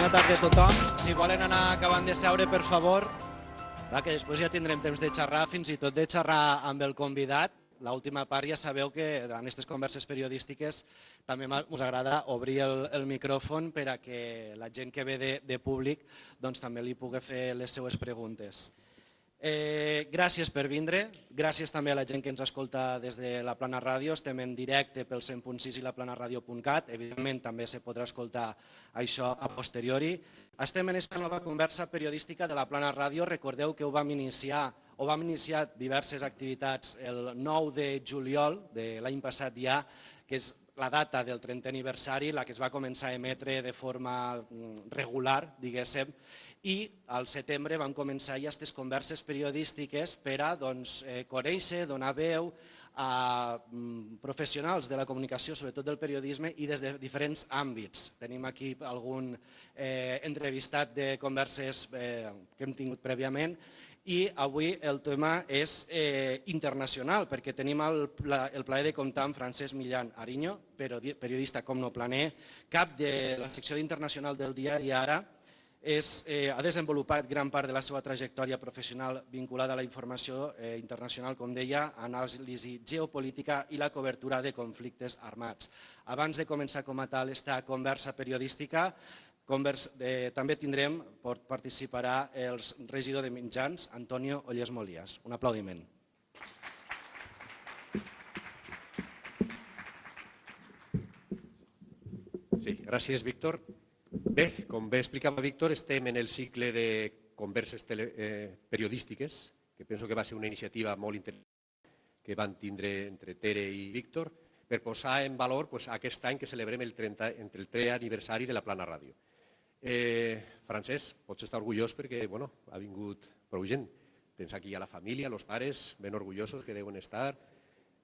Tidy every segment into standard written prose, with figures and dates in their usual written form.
Bona tarda a tothom. Si volen anar acabant de seure, per favor, que després ja tindrem temps de xerrar, fins i tot de xerrar amb el convidat. L'última part ja sabeu que en aquestes converses periodístiques també us agrada obrir el micròfon per a que la gent que ve de públic també li pugui fer les seues preguntes. Gràcies per vindre, gràcies també a la gent que ens escolta des de la Plana Ràdio, estem en directe pel 100.6 i laplanaradio.cat, evidentment també se podrà escoltar això a posteriori. Estem en aquesta nova conversa periodística de la Plana Ràdio, recordeu que ho vam iniciar diverses activitats el 9 de juliol de l'any passat ja, que és la data del 30è aniversari, la que es va començar a emetre de forma regular, diguéssim, i al setembre vam començar ja aquestes converses periodístiques per a conèixer, donar veu a professionals de la comunicació, sobretot del periodisme, i des de diferents àmbits. Tenim aquí algun entrevistat de converses que hem tingut prèviament i avui el tema és internacional perquè tenim el plaer de comptar amb Francesc Millán Ariño, periodista com no planer, cap de la secció internacional del diari Ara. Ha desenvolupat gran part de la seva trajectòria professional vinculada a la informació internacional, com deia, anàlisi geopolítica i la cobertura de conflictes armats. Abans de començar com a tal esta conversa periodística, també tindrem, participarà el regidor de mitjans, Antonio Ollés Molías. Un aplaudiment. Sí, gràcies, Víctor. Bé, com bé explicava Víctor, estem en el cicle de converses periodístiques, que penso que va ser una iniciativa molt interessant que van tindre entre Tere i Víctor, per posar en valor aquest any que celebrem el 30è aniversari de la Plana Ràdio. Francesc, pots estar orgullós perquè ha vingut prou gent. Tens aquí a la família, els pares, ben orgullosos que deuen estar.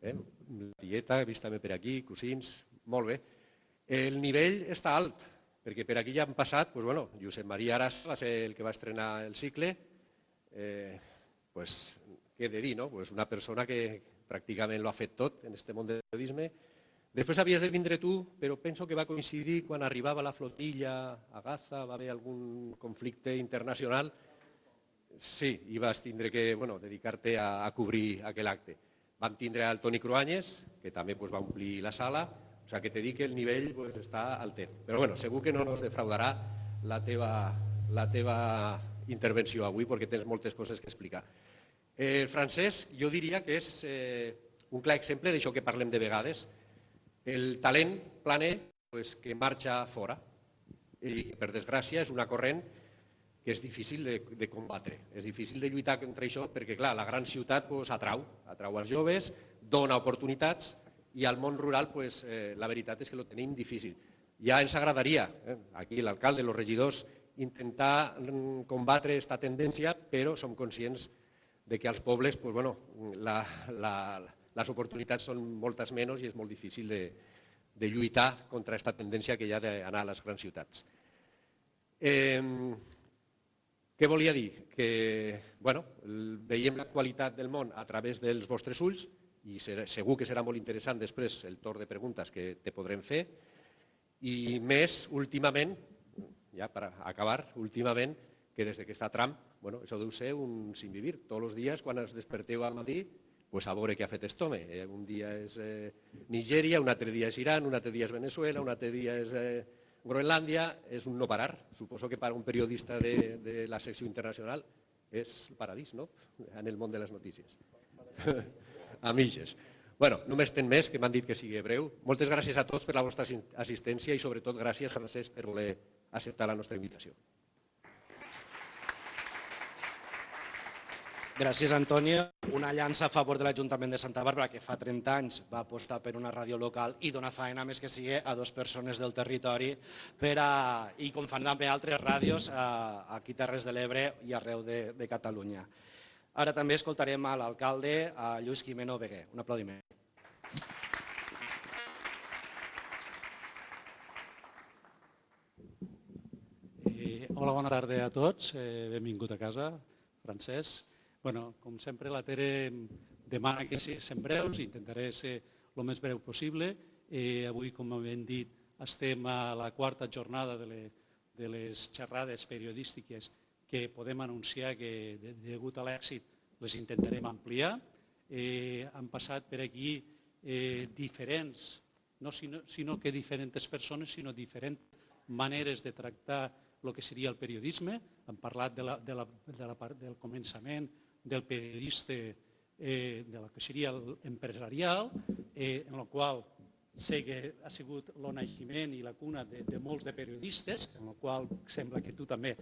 La tieta, vist també per aquí, cosins, molt bé. El nivell està alt, perquè per aquí ja han passat, Josep Maria Aras va ser el que va estrenar el cicle, què he de dir, una persona que pràcticament ho ha fet tot en aquest món del periodisme. Després havies de vindre tu, però penso que va coincidir quan arribava la flotilla a Gaza, va haver algun conflicte internacional. Sí, i vas tindre que dedicar-te a cobrir aquell acte. Vam tindre el Toni Cruanyes, que també va omplir la sala, o sigui que t'he dit que el nivell està altet. Però segur que no ens defraudarà la teva intervenció avui perquè tens moltes coses que explicar. Francesc, jo diria que és un clar exemple d'això que parlem de vegades, el talent planer que marxa fora i per desgràcia és una corrent que és difícil de combatre, és difícil de lluitar contra això perquè clar, la gran ciutat atrau els joves, dona oportunitats i al món rural la veritat és que ho tenim difícil. Ja ens agradaria, aquí l'alcalde, els regidors, intentar combatre aquesta tendència, però som conscients que als pobles les oportunitats són moltes menys i és molt difícil de lluitar contra aquesta tendència que hi ha d'anar a les grans ciutats. Què volia dir? Que veiem l'actualitat del món a través dels vostres ulls i segur que serà molt interessant després el torn de preguntes que te podrem fer i més últimament, ja per acabar, últimament, que des que està Trump, això deu ser un sin vivir. Tots els dies quan es desperteu al matí a veure què ha fet aquest home. Un dia és Nigèria, un altre dia és Iran, un altre dia és Venezuela, un altre dia és Groenlàndia, és un no parar. Suposo que per a un periodista de la secció internacional és el paradís, no?, en el món de les notícies. A mitges. Només ten més, que m'han dit que sigui breu. Moltes gràcies a tots per la vostra assistència i sobretot gràcies, Francesc, per voler acceptar la nostra invitació. Gràcies, Antonio. Una llança a favor de l'Ajuntament de Santa Bàrbara, que fa 30 anys va apostar per una ràdio local i donar feina més que sigui a 2 persones del territori i com fan també altres ràdios aquí a Terres de l'Ebre i arreu de Catalunya. Ara també escoltarem a l'alcalde, a Lluís Gimeno Beguer. Un aplaudiment. Hola, bona tarda a tots. Benvingut a casa, Francesc. Com sempre, la Tere demana que siguem breus, intentaré ser el més breu possible. Avui, com hem dit, estem a la 4ª jornada de de les xerrades periodístiques que podem anunciar que, degut a l'èxit, les intentarem ampliar. Han passat per aquí diferents, no sinó que diferents persones, sinó diferents maneres de tractar el que seria el periodisme. Hem parlat del començament del periodista, del que seria l'empresarial, en el qual sé que ha sigut el naixement i la cuna de molts de periodistes, en el qual sembla que tu també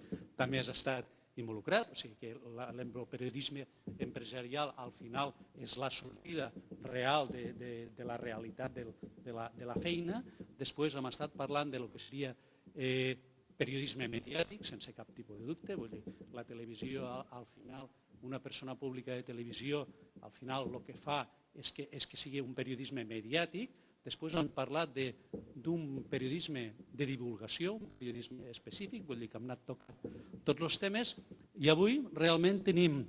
has estat involucrat, o sigui que el periodisme empresarial al final és la sortida real de la realitat de la feina. Després hem estat parlant del que seria periodisme mediàtic, sense cap tipus de dubte. Vull dir, la televisió, al final, una persona pública de televisió, al final el que fa és que sigui un periodisme mediàtic. Després hem parlat d'un periodisme de divulgació, un periodisme específic, vull dir que hem anat tocant tots els temes, i avui realment tenim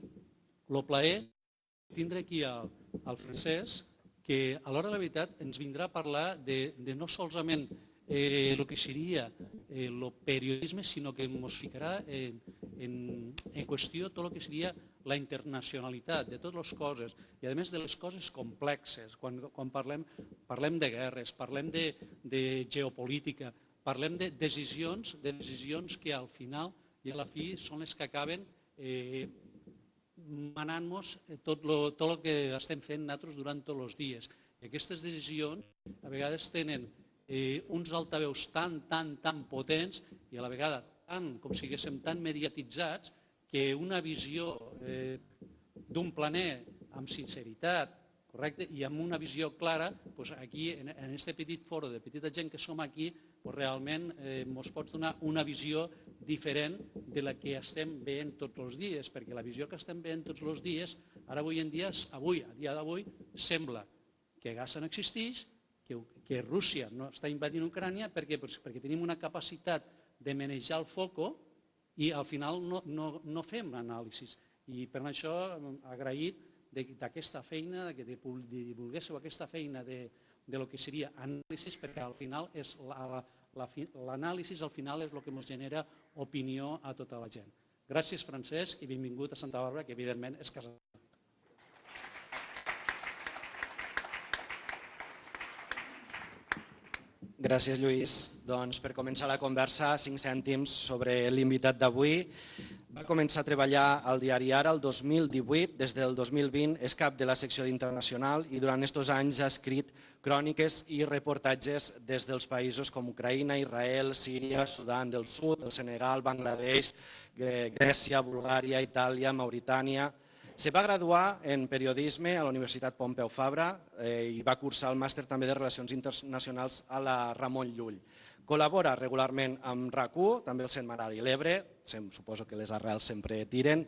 el plaer de tindre aquí al Francesc, que a l'hora de la veritat ens vindrà a parlar de no solament el que seria el periodisme, sinó que ens ficarà en qüestió tot el que seria la internacionalitat de totes les coses i a més de les coses complexes. Quan parlem de guerres, parlem de geopolítica, parlem de decisions que al final i a la fi són les que acaben manant-nos tot el que estem fent nosaltres durant tots els dies. I aquestes decisions a vegades tenen uns altaveus tan potents i a la vegada com si haguéssim tan mediatitzats que una visió d'un planer amb sinceritat, correcte, i amb una visió clara, aquí en aquest petit foro de petita gent que som aquí, realment ens pots donar una visió diferent de la que estem veient tots els dies, perquè la visió que estem veient tots els dies, ara avui en dia, a dia d'avui, sembla que Gaza no existeix, que Rússia no està invadint Ucrània perquè tenim una capacitat de manejar el foco i al final no fem anàlisis. I per això agraït d'aquesta feina, que divulguéssiu aquesta feina de lo que seria anàlisis, perquè al final l'anàlisis al final és el que ens genera opinió a tota la gent. Gràcies, Francesc, i benvingut a Santa Bàrbara, que evidentment és casa. Gràcies, Lluís. Doncs per començar la conversa, 5 cèntims sobre l'invitat d'avui. Va començar a treballar al diari Ara el 2018, des del 2020 és cap de la secció d'Internacional i durant aquests anys ha escrit cròniques i reportatges des dels països com Ucraïna, Israel, Síria, Sudan del Sud, el Senegal, Bangladesh, Grècia, Bulgària, Itàlia, Mauritània. Se va graduar en periodisme a la Universitat Pompeu Fabra i va cursar el màster també de Relacions Internacionals a la Ramon Llull. Col·labora regularment amb RAC1, també el setmanari L'Ebre, suposo que les arrels sempre tiren,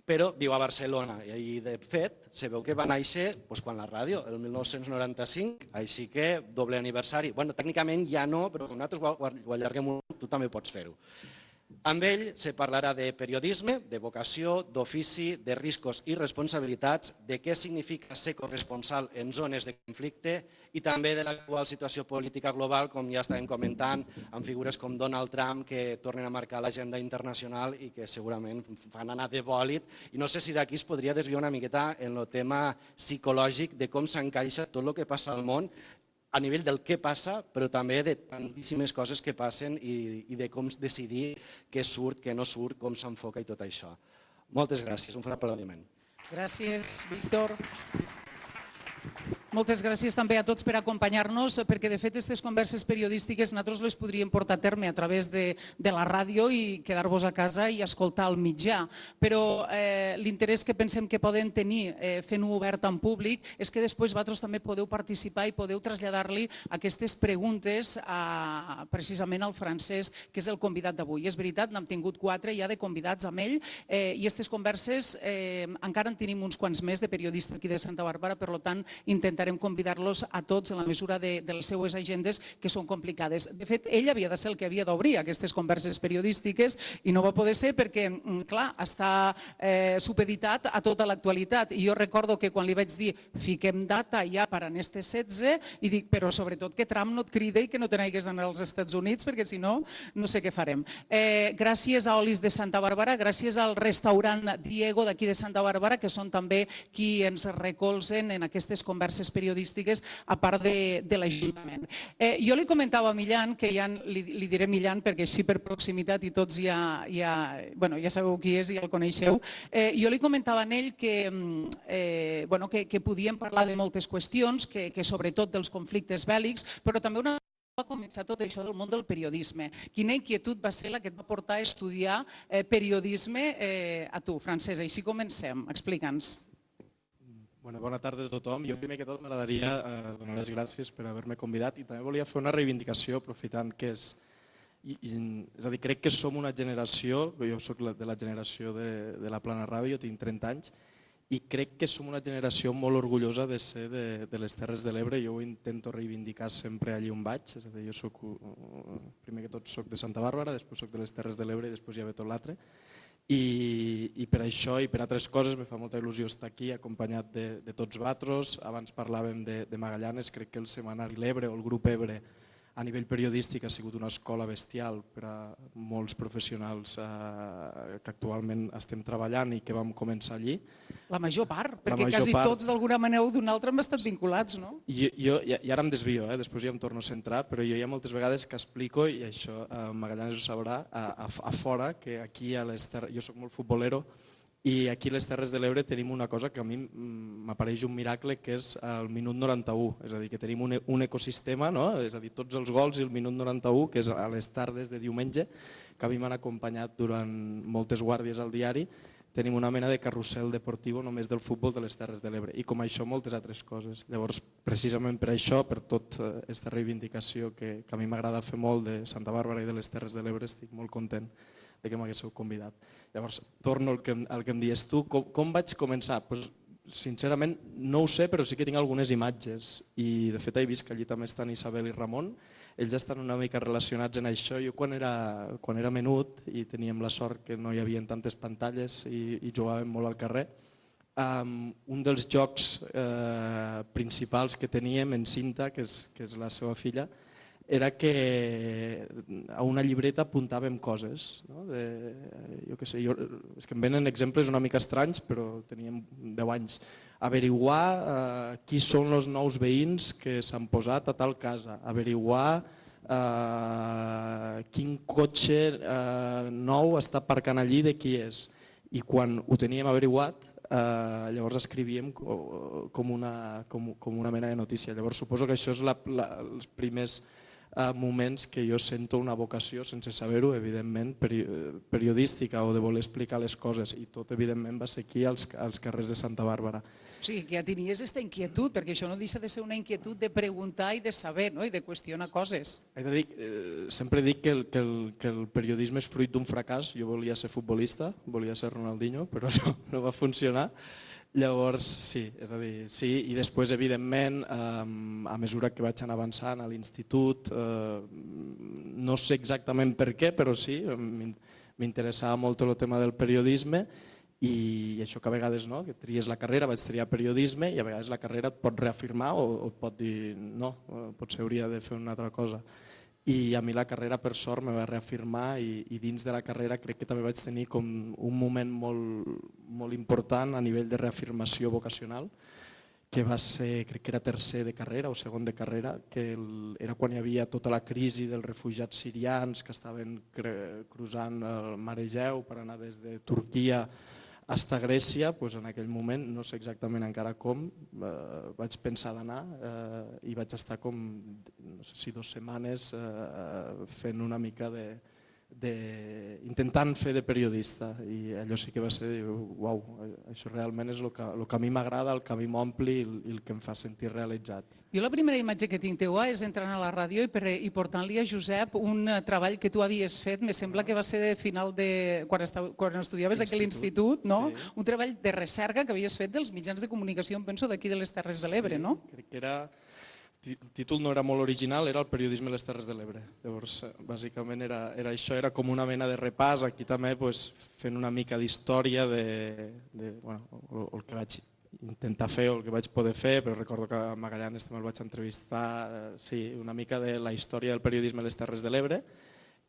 però viu a Barcelona i de fet se veu que va néixer quan la ràdio, el 1995, així que doble aniversari. Bueno, tècnicament ja no, però com nosaltres ho allarguem, tu també pots fer-ho. Amb ell se parlarà de periodisme, de vocació, d'ofici, de riscos i responsabilitats, de què significa ser corresponsal en zones de conflicte i també de l'actual situació política global, com ja estàvem comentant, amb figures com Donald Trump que tornen a marcar l'agenda internacional i que segurament fan anar de bòlit. I no sé si d'aquí es podria desviar una miqueta en el tema psicològic de com s'encaixa tot el que passa al món a nivell del què passa, però també de tantíssimes coses que passen i de com decidir què surt, què no surt, com s'enfoca i tot això. Moltes gràcies, un fort aplaudiment. Gràcies, Víctor. Moltes gràcies també a tots per acompanyar-nos, perquè de fet aquestes converses periodístiques nosaltres les podríem portar a terme a través de la ràdio i quedar-vos a casa i escoltar el mitjà. Però l'interès que pensem que poden tenir fent-ho obert en públic és que després vosaltres també podeu participar i podeu traslladar-li aquestes preguntes precisament al Francesc, que és el convidat d'avui. És veritat, n'hem tingut 4 ja de convidats amb ell i aquestes converses encara en tenim uns quants més de periodistes aquí de Santa Bàrbara, per tant intentarem intentarem convidar-los a tots en la mesura de les seues agendes, que són complicades. De fet, ell havia de ser el que havia d'obrir aquestes converses periodístiques i no va poder ser perquè, clar, està supeditat a tota l'actualitat. I jo recordo que quan li vaig dir fiquem data ja per a este 16 i dic, però sobretot que Trump no et crida i que no te n'hagués d'anar als Estats Units perquè si no, no sé què farem. Gràcies a Olis de Santa Bàrbara, gràcies al restaurant Diego d'aquí de Santa Bàrbara, que són també qui ens recolzen en aquestes converses periodístiques a part de l'Ajuntament. Jo li comentava a Millan, que ja li diré Millan perquè així per proximitat i tots ja sabeu qui és i ja el coneixeu, jo li comentava a ell que podíem parlar de moltes qüestions, que sobretot dels conflictes bèl·lics, però també una va començar tot això del món del periodisme. Quina inquietud va ser la que et va portar a estudiar periodisme a tu, Francesc? Així comencem. Explica'ns. Bona tarda a tothom. Jo primer que tot m'agradaria donar les gràcies per haver-me convidat i també volia fer una reivindicació aprofitant que és a dir, crec que som una generació, jo soc de la generació de la Plana Ràdio, tinc 30 anys, i crec que som una generació molt orgullosa de ser de les Terres de l'Ebre. Jo ho intento reivindicar sempre allí on vaig, és a dir, jo primer que tot soc de Santa Bàrbara, després soc de les Terres de l'Ebre i després ja ve tot l'altre. I per això i per altres coses me fa molta il·lusió estar aquí acompanyat de tots vosaltres. Abans parlàvem de Magallanes, crec que el Setmanari L'Ebre o el Grup Ebre a nivell periodístic ha sigut una escola bestial per a molts professionals que actualment estem treballant i que vam començar allí. La major part, perquè quasi tots d'alguna manera o d'una altra hem estat vinculats, no? I ara em desvio, després ja em torno a centrar, però jo hi ha moltes vegades que explico, i això Magallanes ho sabrà, a fora, que aquí a les Terres, jo soc molt futbolero, i aquí a les Terres de l'Ebre tenim una cosa que a mi m'apareix un miracle, que és el minut 91, és a dir, que tenim un ecosistema, és a dir, tots els gols i el minut 91, que és a les tardes de diumenge, que a mi m'han acompanyat durant moltes guàrdies al diari, tenim una mena de carrusel deportiu només del futbol de les Terres de l'Ebre, i com això moltes altres coses. Llavors, precisament per això, per tota aquesta reivindicació que a mi m'agrada fer molt de Santa Bàrbara i de les Terres de l'Ebre, estic molt content que m'haguéssiu convidat. Llavors, torno al que em dius tu. Com vaig començar? Sincerament, no ho sé, però sí que tinc algunes imatges. I de fet he vist que allí també estan Isabel i Ramon. Ells estan una mica relacionats en això. Jo quan era menut i teníem la sort que no hi havia tantes pantalles i jugàvem molt al carrer, un dels jocs principals que teníem en Cinta, que és la seva filla, era que a una llibreta apuntàvem coses. Jo què sé, és que em venen exemples una mica estranys, però teníem 10 anys. Averiguar qui són els nous veïns que s'han posat a tal casa, averiguar quin cotxe nou està aparcant allí, de qui és. I quan ho teníem averiguat, llavors escrivíem com una mena de notícia. Llavors suposo que això és els primers moments que jo sento una vocació, sense saber-ho, evidentment, periodística o de voler explicar les coses, i tot, evidentment, va ser aquí als carrers de Santa Bàrbara. O sigui, que ja tenies aquesta inquietud, perquè això no deixa de ser una inquietud de preguntar i de saber, i de qüestionar coses. Sempre dic que el periodisme és fruit d'un fracàs. Jo volia ser futbolista, volia ser Ronaldinho, però no va funcionar. Llavors, sí, és a dir, sí, i després, evidentment, a mesura que vaig anar avançant a l'institut, no sé exactament per què, però sí, m'interessava molt el tema del periodisme, i això que a vegades que tries la carrera, vaig triar periodisme, i a vegades la carrera et pot reafirmar o et pot dir no, potser hauria de fer una altra cosa. I a mi la carrera, per sort, me va reafirmar, i dins de la carrera crec que també vaig tenir com un moment molt important a nivell de reafirmació vocacional, que va ser, crec que era tercer de carrera o segon de carrera, que era quan hi havia tota la crisi dels refugiats sirians que estaven cruzant el Mar Egeu per anar des de Turquia fins a Grècia. En aquell moment, no sé exactament encara com, vaig pensar d'anar i vaig estar com, no sé si 2 setmanes fent una mica intentant fer de periodista, i allò sí que va ser, uau, això realment és el que a mi m'agrada, el que a mi m'ompli i el que em fa sentir realitzat. Jo la primera imatge que tinc teua és entrant a la ràdio i portant-li a Josep un treball que tu havies fet, me sembla que va ser de final de... quan estudiaves aquí a l'institut, no? Sí. Un treball de recerca que havies fet dels mitjans de comunicació, em penso, d'aquí de les Terres de l'Ebre, no? Sí, crec que era... El títol no era molt original, era el periodisme a les Terres de l'Ebre. Llavors, bàsicament era això, era com una mena de repàs, aquí també fent una mica d'història de el que vaig intentar fer o el que vaig poder fer, però recordo que a Magallanes també el vaig entrevistar, sí, una mica de la història del periodisme a les Terres de l'Ebre,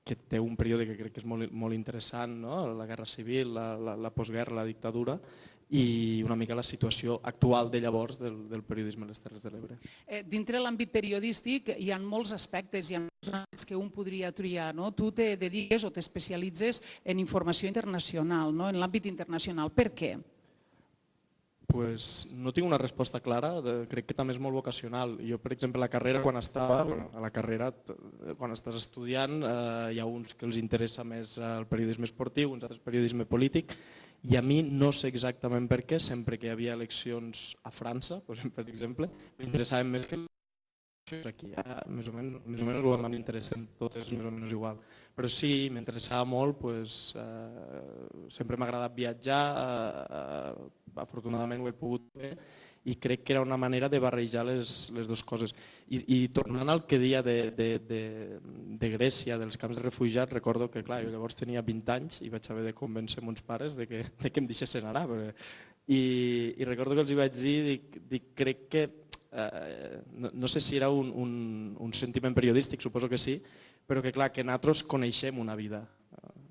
que té un període que crec que és molt interessant, no? La guerra civil, la postguerra, la dictadura, i una mica la situació actual de llavors del periodisme a les Terres de l'Ebre. Dintre l'àmbit periodístic hi ha molts aspectes, hi ha molts àmbits que un podria triar, no? Tu te dediques o t'especialitzes en informació internacional, no? En l'àmbit internacional. Per què? Pues no tinc una resposta clara, crec que també és molt vocacional. Jo, per exemple, a la carrera, quan estàs estudiant, hi ha uns que els interessa més el periodisme esportiu, uns altres periodisme polític, i a mi no sé exactament per què, sempre que hi havia eleccions a França, per exemple, m'interessaven més que aquí. Més o menys m'interessen totes més o menys igual. Però sí, m'interessava molt, sempre m'ha agradat viatjar, afortunadament ho he pogut fer, i crec que era una manera de barrejar les dues coses. I tornant al que deia de Grècia, dels camps de refugiats, recordo que jo llavors tenia 20 anys i vaig haver de convèncer mons pares de que em deixessin anar. I recordo que els hi vaig dir, crec que, no sé si era un sentiment periodístic, suposo que sí, però que clar, que nosaltres coneixem una vida.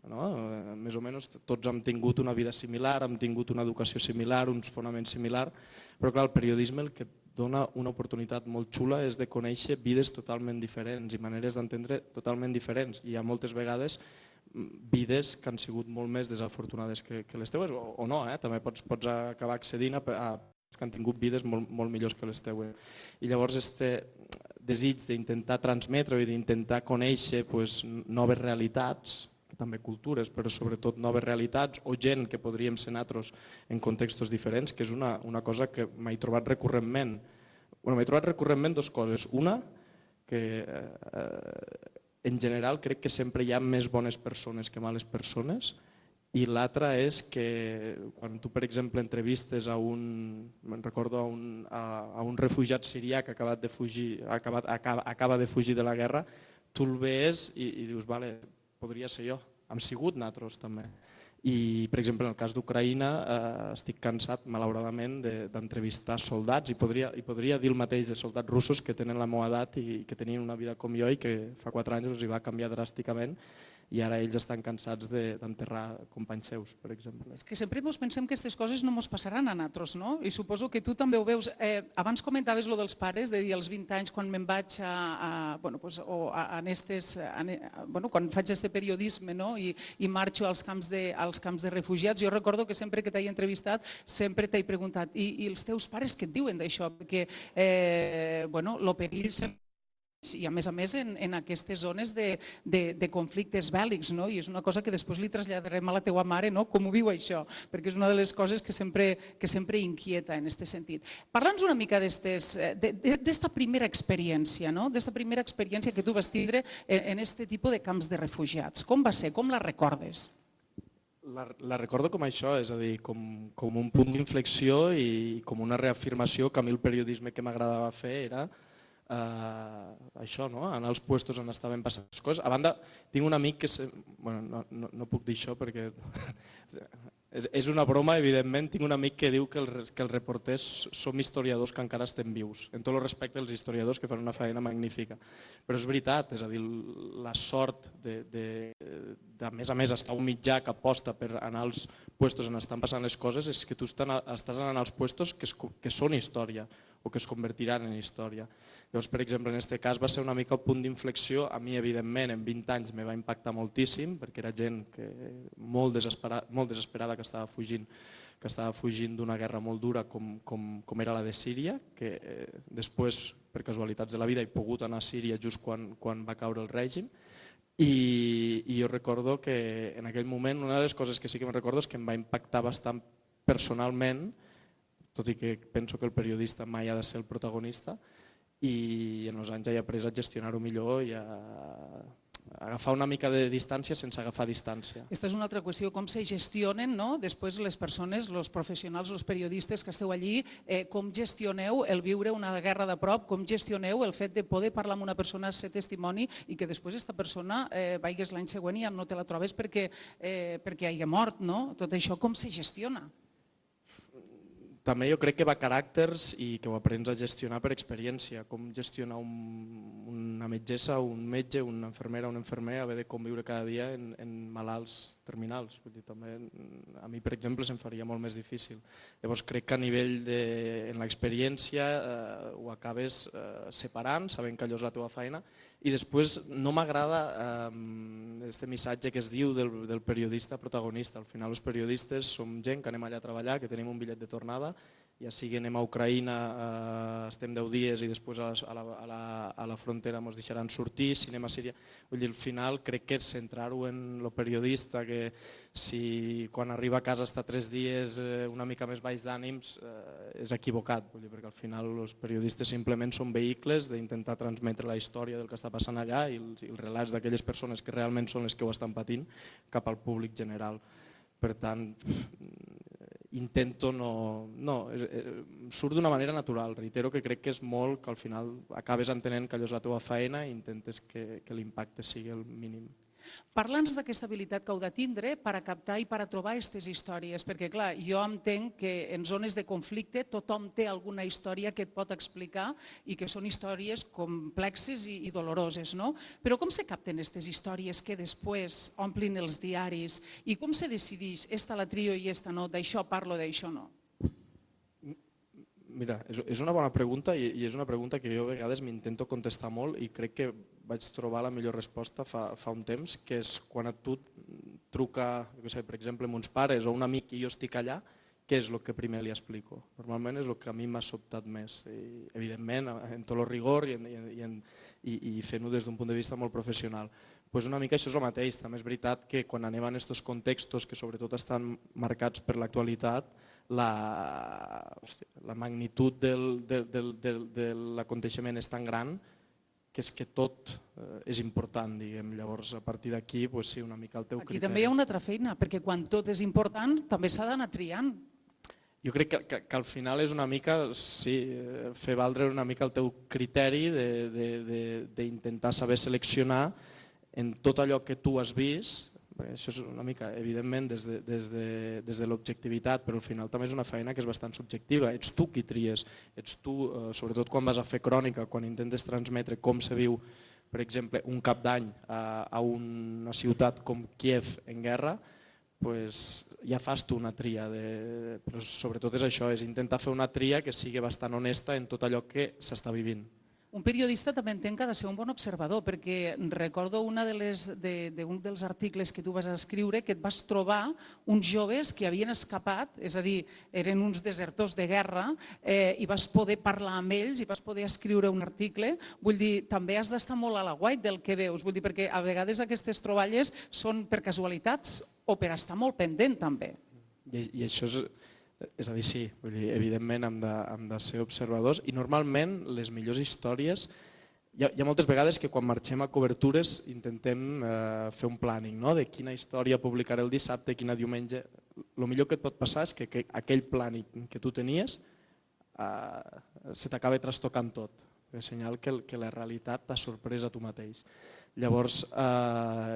Més o menys tots hem tingut una vida similar, hem tingut una educació similar, uns fonaments similars, però clar, el periodisme el que et dona una oportunitat molt xula és de conèixer vides totalment diferents i maneres d'entendre totalment diferents. Hi ha moltes vegades vides que han sigut molt més desafortunades que les teves, o no, també pots acabar accedint a que han tingut vides molt millors que les teues. I llavors este desig d'intentar transmetre i d'intentar conèixer noves realitats, també cultures, però sobretot noves realitats o gent que podríem ser nosaltres en contextos diferents, que és una cosa que m'he trobat recurrentment. M'he trobat recurrentment dues coses. Una, que en general crec que sempre hi ha més bones persones que males persones, i l'altra és que quan tu, per exemple, entrevistes a un refugiat sirià que acaba de fugir de la guerra, tu el veus i dius, vale, podria ser jo, hem sigut nosaltres també. I, per exemple, en el cas d'Ucraïna estic cansat, malauradament, d'entrevistar soldats i podria dir el mateix de soldats russos que tenen la meva edat i que tenien una vida com jo i que fa 4 anys els hi va canviar dràsticament i ara ells estan cansats d'enterrar companys seus, per exemple. És que sempre pensem que aquestes coses no ens passaran a nosaltres, no? I suposo que tu també ho veus. Abans comentaves lo dels pares, de dir als 20 anys quan me'n vaig quan faig este periodisme i marxo als camps de refugiats. Jo recordo que sempre que t'he entrevistat sempre t'he preguntat i els teus pares què et diuen d'això? Perquè el perill sempre i a més en aquestes zones de conflictes bèl·lics, i és una cosa que després li traslladarem a la teua mare, com ho viu això, perquè és una de les coses que sempre inquieta en aquest sentit. Parla'ns una mica d'esta primera experiència, d'esta primera experiència que tu vas tindre en aquest tipus de camps de refugiats. Com va ser? Com la recordes? La recordo com això, és a dir, com un punt d'inflexió i com una reafirmació que a mi el periodisme que m'agradava fer era això, anar als puestos on estaven passant les coses. A banda, tinc un amic que... no puc dir això perquè és una broma, evidentment. Tinc un amic que diu que els reporters som historiadors que encara estem vius. En tot el respecte als historiadors que fan una feina magnífica. Però és veritat, és a dir, la sort de a més estar un mitjà que aposta per anar als puestos on estan passant les coses és que tu estàs anant als puestos que són història o que es convertiran en història. Llavors, per exemple, en aquest cas va ser una mica el punt d'inflexió. A mi, evidentment, en 20 anys me va impactar moltíssim perquè era gent molt desesperada que estava fugint d'una guerra molt dura com era la de Síria, que després, per casualitats de la vida, he pogut anar a Síria just quan va caure el règim, I jo recordo que en aquell moment una de les coses que sí que me'n recordo és que em va impactar bastant personalment, tot i que penso que el periodista mai ha de ser el protagonista, i en els anys he après a gestionar-ho millor i a agafar una mica de distància sense agafar distància. Aquesta és una altra qüestió, com se gestionen després les persones, els professionals, els periodistes que esteu allí, com gestioneu el viure una guerra de prop, com gestioneu el fet de poder parlar amb una persona, ser testimoni i que després aquesta persona vagis l'any següent i ja no te la trobes perquè hagi mort. Tot això com se gestiona? També jo crec que va a caràcters i que ho aprens a gestionar per experiència, com gestionar una metgessa, un metge, una infermera, un infermer, haver de conviure cada dia en malalts terminals. Vull dir, també a mi, per exemple, se'm faria molt més difícil. Llavors crec que a nivell en l'experiència ho acabes separant, sabent que allò és la teva feina, i després no m'agrada este missatge que es diu del periodista protagonista. Al final els periodistes som gent que anem allà a treballar, que tenim un bitllet de tornada, ja sigui anem a Ucraïna, estem 10 dies i després a la frontera ens deixaran sortir, si anem a Síria. Vull dir, al final crec que centrar-ho en el periodista, que si quan arriba a casa està 3 dies una mica més baix d'ànims, és equivocat, vull dir, perquè al final els periodistes simplement són vehicles d'intentar transmetre la història del que està passant allà i els relats d'aquelles persones que realment són les que ho estan patint cap al públic general. Per tant, intento surt d'una manera natural, reitero que crec que és molt que al final acabes entenent que allò és la teva feina i intentes que l'impacte sigui el mínim. Parla'ns d'aquesta habilitat que heu de tindre per a captar i per a trobar aquestes històries, perquè clar, jo entenc que en zones de conflicte tothom té alguna història que et pot explicar i que són històries complexes i doloroses, no? Però com se capten aquestes històries que després omplin els diaris i com se decideix, esta la trio i esta no, d'això parlo, d'això no? Mira, és una bona pregunta i és una pregunta que jo a vegades m'intento contestar molt i crec que vaig trobar la millor resposta fa un temps, que és quan a tu truca, per exemple, amb uns pares o un amic i jo estic allà, què és el que primer li explico? Normalment és el que a mi m'ha sobtat més, i, evidentment, en tot el rigor i fent-ho des d'un punt de vista molt professional. Pues una mica això és el mateix, també és veritat que quan anem en aquests contextos que sobretot estan marcats per l'actualitat, la magnitud de l'aconteixement és tan gran que és que tot és important, diguem. Llavors, a partir d'aquí, sí, una mica el teu criteri. Aquí també hi ha una altra feina, perquè quan tot és important també s'ha d'anar triant. Jo crec que al final és una mica, sí, fer valdre una mica el teu criteri d'intentar saber seleccionar en tot allò que tu has vist. Això és una mica, evidentment, des de l'objectivitat, però al final també és una feina que és bastant subjectiva. Ets tu qui tries, ets tu, sobretot quan vas a fer crònica, quan intentes transmetre com se viu, per exemple, un cap d'any a una ciutat com Kíev en guerra, ja fas tu una tria. Però sobretot és això, és intentar fer una tria que sigui bastant honesta en tot allò que s'està vivint. Un periodista també entenc que ha de ser un bon observador, perquè recordo un dels articles que tu vas escriure que et vas trobar uns joves que havien escapat, és a dir, eren uns desertors de guerra, i vas poder parlar amb ells i vas poder escriure un article. Vull dir, també has d'estar molt a l'aguait del que veus, vull dir, perquè a vegades aquestes troballes són per casualitats o per estar molt pendent també. I això és a dir, sí, evidentment hem de ser observadors i normalment les millors històries, hi ha moltes vegades que quan marxem a cobertures intentem fer un planning de quina història publicaré el dissabte, quina diumenge. El millor que et pot passar és que aquell planning que tu tenies se t'acaba trastocant tot, és senyal que la realitat t'ha sorprès a tu mateix. Llavors,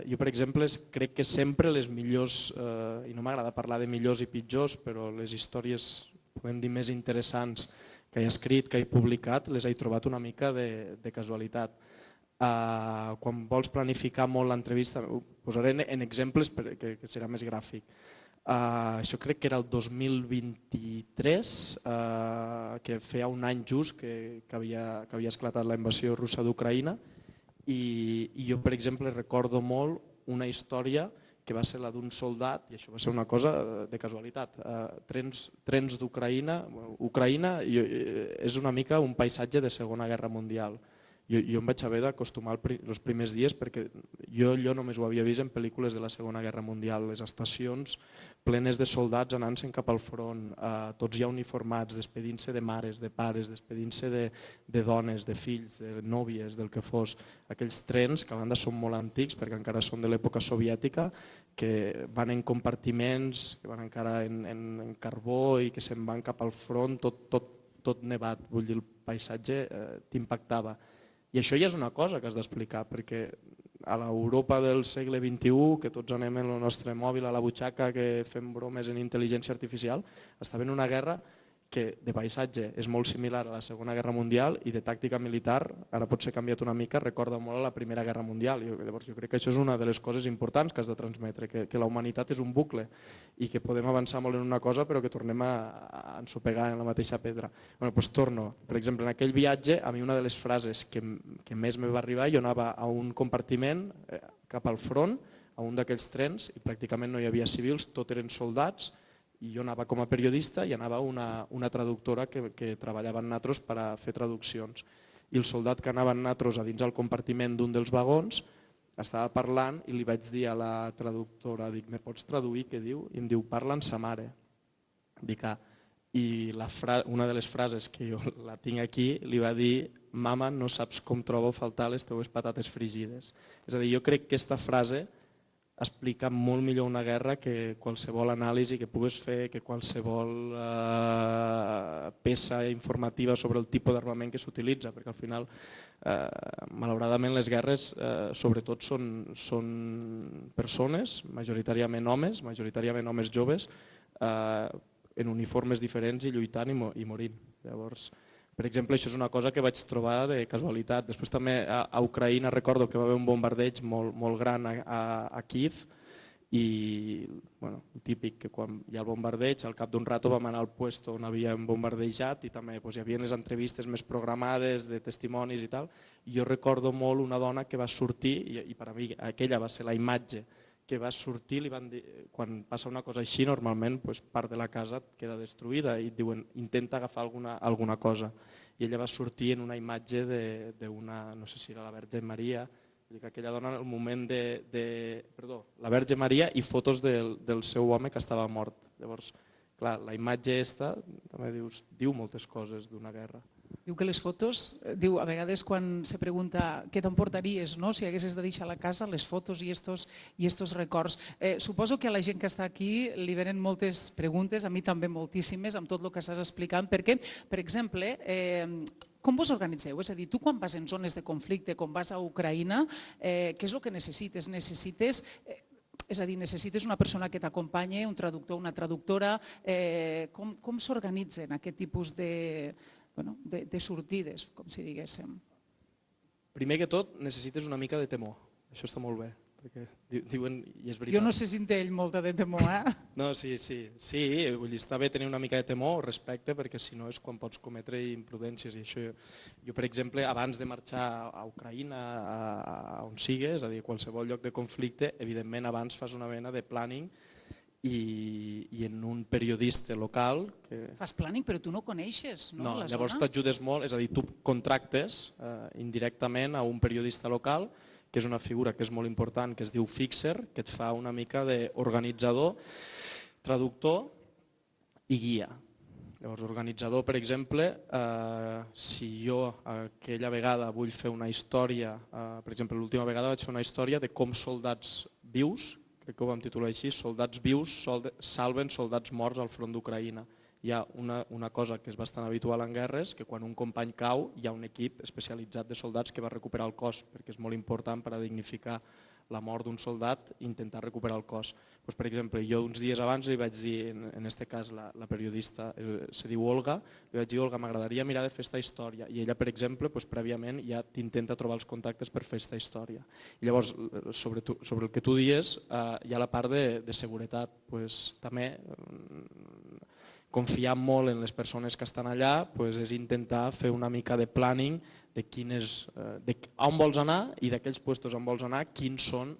jo per exemple crec que sempre les millors, i no m'agrada parlar de millors i pitjors, però les històries, podem dir, més interessants que he escrit, que he publicat, les he trobat una mica de casualitat. Quan vols planificar molt l'entrevista, ho posaré en exemples que serà més gràfic. Això crec que era el 2023, que feia un any just que havia esclatat la invasió russa d'Ucraïna, i jo, per exemple, recordo molt una història que va ser la d'un soldat, i això va ser una cosa de casualitat, trens d'Ucraïna. Ucraïna és una mica un paisatge de Segona Guerra Mundial. Jo em vaig haver d'acostumar els primers dies perquè jo només ho havia vist en pel·lícules de la Segona Guerra Mundial, les estacions plenes de soldats anant-se'n cap al front, tots ja uniformats, despedint-se de mares, de pares, despedint-se de dones, de fills, de nòvies, del que fos. Aquells trens, que a banda són molt antics perquè encara són de l'època soviètica, que van en compartiments, que van encara en carbó i que se'n van cap al front, tot nevat, vull dir, el paisatge t'impactava. I això ja és una cosa que has d'explicar, perquè a l'Europa del segle XXI, que tots anem en el nostre mòbil a la butxaca, que fem bromes en intel·ligència artificial, estava en una guerra que de paisatge és molt similar a la Segona Guerra Mundial i de tàctica militar, ara potser canviat una mica, recorda molt a la Primera Guerra Mundial. Llavors jo crec que això és una de les coses importants que has de transmetre, que la humanitat és un bucle i que podem avançar molt en una cosa però que tornem a ensopegar en la mateixa pedra. Doncs torno, per exemple, en aquell viatge, a mi una de les frases que més me va arribar, jo anava a un compartiment cap al front, a un d'aquells trens, i pràcticament no hi havia civils, tot eren soldats, i jo anava com a periodista i anava una traductora que treballava en natros per a fer traduccions. I el soldat que anava en natros a dins el compartiment d'un dels vagons estava parlant i li vaig dir a la traductora, dic, me pots traduir què diu? I em diu, parla en sa mare. Dic, i una de les frases que jo la tinc aquí li va dir, mama, no saps com trobo a faltar les teues patates frigides. És a dir, jo crec que aquesta frase explica molt millor una guerra que qualsevol anàlisi que pugues fer, que qualsevol peça informativa sobre el tipus d'armament que s'utilitza, perquè al final, malauradament, les guerres sobretot són persones, majoritàriament homes joves, en uniformes diferents i lluitant i morint. Llavors, per exemple, això és una cosa que vaig trobar de casualitat. Després també a Ucraïna recordo que va haver un bombardeig molt gran a Kyiv i típic que quan hi ha el bombardeig al cap d'un rato vam anar al puesto on havíem bombardejat i també hi havia les entrevistes més programades de testimonis i tal. I jo recordo molt una dona que va sortir i per a mi aquella va ser la imatge que va sortir, li van dir, quan passa una cosa així, normalment part de la casa queda destruïda i et diuen intenta agafar alguna cosa. I ella va sortir en una imatge d'una, no sé si era la Verge Maria, aquella dona en el moment la Verge Maria i fotos del seu home que estava mort. Llavors, clar, la imatge aquesta també diu moltes coses d'una guerra. Diu que les fotos, a vegades quan se pregunta què t'emportaries si haguessis de deixar a la casa, les fotos i estos records. Suposo que a la gent que està aquí li venen moltes preguntes, a mi també moltíssimes, amb tot el que estàs explicant, perquè, per exemple, com vos organitzeu? És a dir, tu quan vas en zones de conflicte, quan vas a Ucraïna, què és el que necessites? És a dir, necessites una persona que t'acompanyi, un traductor, una traductora. Com s'organitzen aquest tipus de sortides, com si diguéssim? Primer que tot, necessites una mica de temor. Això està molt bé, perquè diuen, i és veritat. Jo no sé si en té ell molta de temor, No, sí, vull dir, està bé tenir una mica de temor o respecte, perquè si no és quan pots cometre imprudències. I això jo, per exemple, abans de marxar a Ucraïna, a on sigui, és a dir, a qualsevol lloc de conflicte, evidentment abans fas una mena de planning i en un periodista local... Fas planning, però tu no coneixes la zona? Llavors t'ajudes molt, és a dir, tu contractes indirectament a un periodista local, que és una figura que és molt important, que es diu fixer, que et fa una mica d'organitzador, traductor i guia. Llavors, organitzador, per exemple, si jo aquella vegada vull fer una història, per exemple, l'última vegada vaig fer una història de com soldats vius, crec que ho vam titular així, soldats vius salven soldats morts al front d'Ucraïna. Hi ha una cosa que és bastant habitual en guerres, que quan un company cau hi ha un equip especialitzat de soldats que va recuperar el cos, perquè és molt important per a dignificar la mort d'un soldat i intentar recuperar el cos. Per exemple, jo uns dies abans li vaig dir, en aquest cas la periodista se diu Olga, li vaig dir, Olga, m'agradaria mirar de fer aquesta història. I ella, per exemple, prèviament ja t'intenta trobar els contactes per fer aquesta història. I llavors, sobre el que tu dies, hi ha la part de seguretat. També confiar molt en les persones que estan allà és intentar fer una mica de planning de on vols anar i d'aquells llocs on vols anar, quins són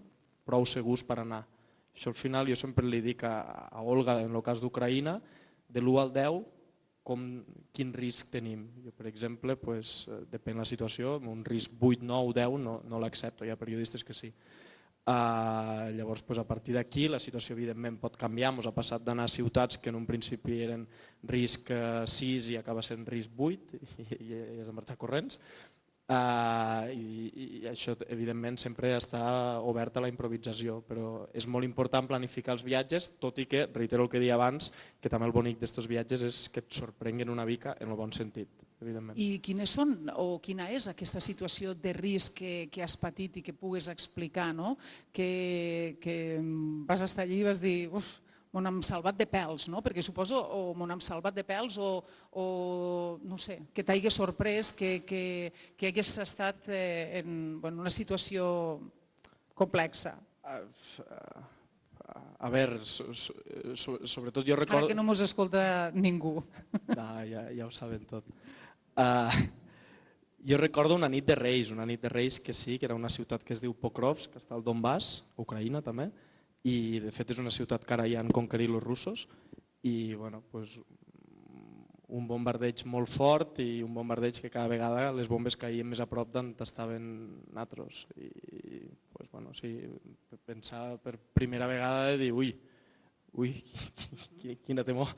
prou segurs per anar. Això al final jo sempre li dic a Olga, en el cas d'Ucraïna, de l'1 al 10, quin risc tenim. Jo, per exemple, depèn de la situació, un risc 8, 9, 10 no l'accepto, hi ha periodistes que sí. Llavors, a partir d'aquí, la situació evidentment pot canviar. Ens ha passat d'anar a ciutats que en un principi eren risc 6 i acaba sent risc 8 i has de marxar corrents. I això evidentment sempre està obert a la improvisació, però és molt important planificar els viatges, tot i que, reitero el que deia abans, que també el bonic d'aquests viatges és que et sorprenguin una mica en el bon sentit, evidentment. I quines són o quina és aquesta situació de risc que has patit i que pugues explicar, no? Que vas estar allí i vas dir m'ho hem salvat de pèls, no? Perquè suposo o m'ho hem salvat de pèls o no sé, que t'hagi sorprès, que hagués estat en una situació complexa. A veure, sobretot jo recordo... Ara que no mos escolta ningú. Ja ho saben tot. Jo recordo una nit de Reis que sí, que era una ciutat que es diu Pokrovsk, que està al Donbass, Ucraïna també, i de fet és una ciutat que ara ja han conquerit els russos i un bombardeig molt fort i un bombardeig que cada vegada les bombes caïen més a prop d'on estaven nosaltres. I pensar per primera vegada de dir ui, quina temor.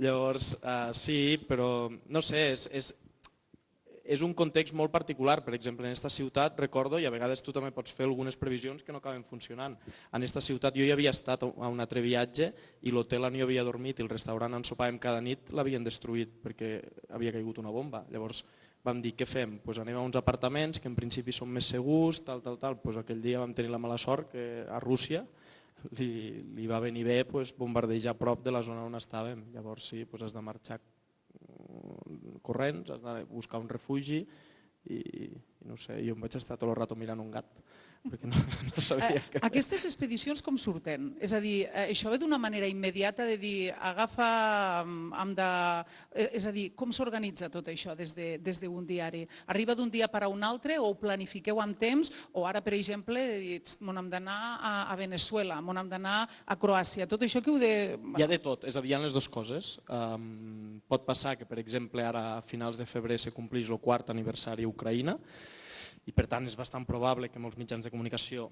Llavors sí, però no sé, és un context molt particular. Per exemple, en aquesta ciutat recordo, i a vegades tu també pots fer algunes previsions que no acaben funcionant. En aquesta ciutat jo ja havia estat a un altre viatge i l'hotel on jo havia dormit i el restaurant on sopàvem cada nit l'havien destruït perquè havia caigut una bomba. Llavors vam dir, què fem? Anem a uns apartaments que en principi són més segurs, tal. Aquell dia vam tenir la mala sort que a Rússia li va venir bé bombardejar a prop de la zona on estàvem. Llavors sí, has de marxar corrents, has de buscar un refugi i no sé, jo em vaig estar tot el rato mirant un gat perquè no sabia què. Aquestes expedicions com surten? És a dir, això ve d'una manera immediata de dir és a dir, com s'organitza tot això des d'un diari? Arriba d'un dia per a un altre o ho planifiqueu amb temps o ara, per exemple, m'on hem d'anar a Venezuela, m'on hem d'anar a Croàcia, tot això que heu de... Hi ha de tot, és a dir, hi ha les dues coses. Pot passar que, per exemple, ara a finals de febrer se compleix el 4º aniversari a Ucraïna i per tant és bastant probable que molts mitjans de comunicació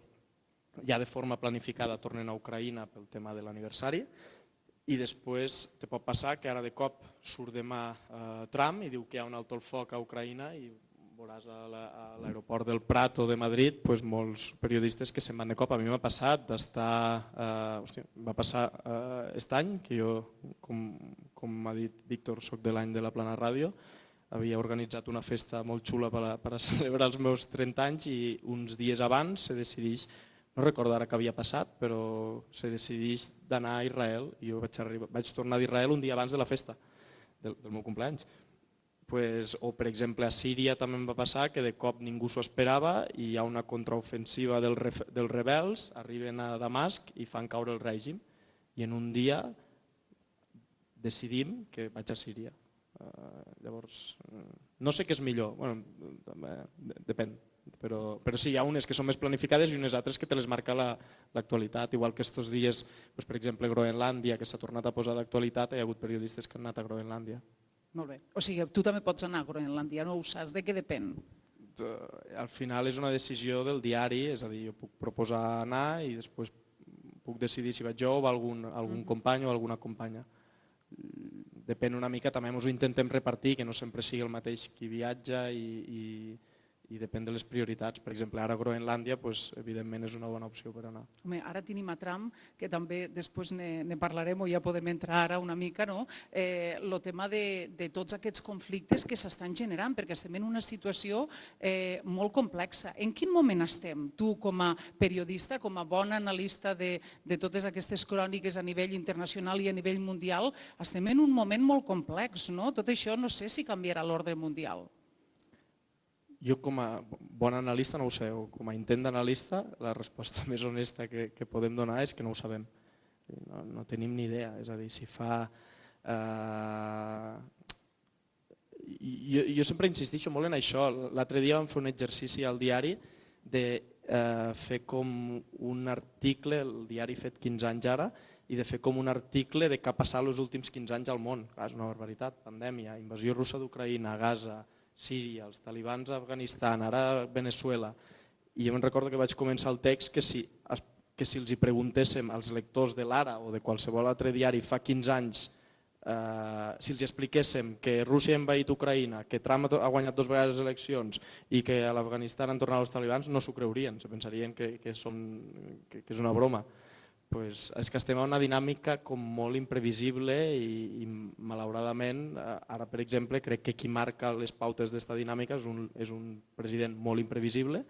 ja de forma planificada tornen a Ucraïna pel tema de l'aniversari i després te pot passar que ara de cop surt demà Trump i diu que hi ha un alto el foc a Ucraïna i veuràs a l'aeroport del Prat o de Madrid molts periodistes que se'n van de cop. A mi m'ha passat d'estar... va passar aquest any, que jo, com m'ha dit Víctor, soc de l'any de la Plana Ràdio, havia organitzat una festa molt xula per a celebrar els meus 30 anys i uns dies abans se decideix, no recordo ara què havia passat, però se decideix d'anar a Israel i jo vaig tornar d'Israel un dia abans de la festa del meu cumpleaños. O per exemple a Síria també em va passar que de cop ningú s'ho esperava i hi ha una contraofensiva dels rebels, arriben a Damasc i fan caure el règim i en un dia decidim que vaig a Síria. Llavors, no sé què és millor, depèn, però sí, hi ha unes que són més planificades i unes altres que te les marca l'actualitat, igual que estos dies, per exemple, Groenlàndia, que s'ha tornat a posar d'actualitat, hi ha hagut periodistes que han anat a Groenlàndia. Molt bé, o sigui, tu també pots anar a Groenlàndia, no ho saps, de què depèn? Al final és una decisió del diari, és a dir, jo puc proposar anar i després puc decidir si vaig jo o va algun company o alguna companya. Depèn una mica, també ens ho intentem repartir, que no sempre sigui el mateix qui viatja i depèn de les prioritats. Per exemple, ara a Groenlàndia, evidentment és una bona opció per anar. Ara tenim a Trump, que també després ne parlarem o ja podem entrar ara una mica, el tema de tots aquests conflictes que s'estan generant, perquè estem en una situació molt complexa. En quin moment estem? Tu, com a periodista, com a bon analista de totes aquestes cròniques a nivell internacional i a nivell mundial, estem en un moment molt complex, no? Tot això no sé si canviarà l'ordre mundial. Jo com a bon analista no ho sé, o com a intent d'analista la resposta més honesta que podem donar és que no ho sabem. No tenim ni idea, és a dir, si fa... Jo sempre insisteixo molt en això. L'altre dia vam fer un exercici al diari de fer com un article, el diari fet 15 anys ara, i de fer com un article de què ha passat els últims 15 anys al món. És una barbaritat, pandèmia, invasió russa d'Ucraïna, Gaza, Síria, els talibans a Afganistan, ara Venezuela. I jo me'n recordo que vaig començar el text que si els hi preguntéssim als lectors de l'Ara o de qualsevol altre diari fa 15 anys, si els expliquéssim que Rússia ha envaït Ucraïna, que Trump ha guanyat 2 vegades les eleccions i que a l'Afganistan han tornat els talibans, no s'ho creurien, se pensarien que és una broma. És que estem en una dinàmica com molt imprevisible i malauradament, ara per exemple, crec que qui marca les pautes d'esta dinàmica és un president molt imprevisible,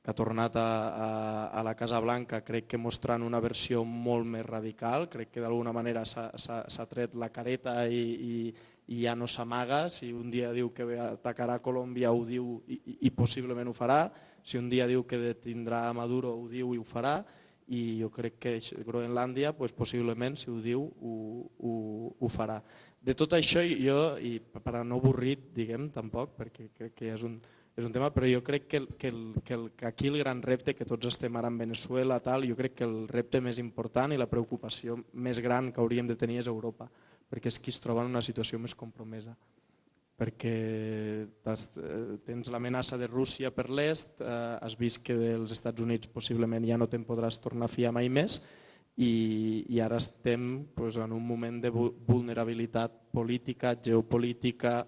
que ha tornat a la Casa Blanca, crec que mostrant una versió molt més radical, crec que d'alguna manera s'ha tret la careta i ja no s'amaga. Si un dia diu que atacarà Colòmbia ho diu i possiblement ho farà, si un dia diu que detindrà Maduro ho diu i ho farà, i jo crec que Groenlàndia possiblement, si ho diu, ho farà. De tot això, jo, i per a no avorrit, diguem, tampoc, perquè crec que és un tema, però jo crec que aquí el gran repte, que tots estem ara en Venezuela, jo crec que el repte més important i la preocupació més gran que hauríem de tenir és Europa, perquè és qui es troba en una situació més compromesa. Perquè tens l'amenaça de Rússia per l'est, has vist que dels Estats Units possiblement ja no te'n podràs tornar a fiar mai més i ara estem en un moment de vulnerabilitat política, geopolítica,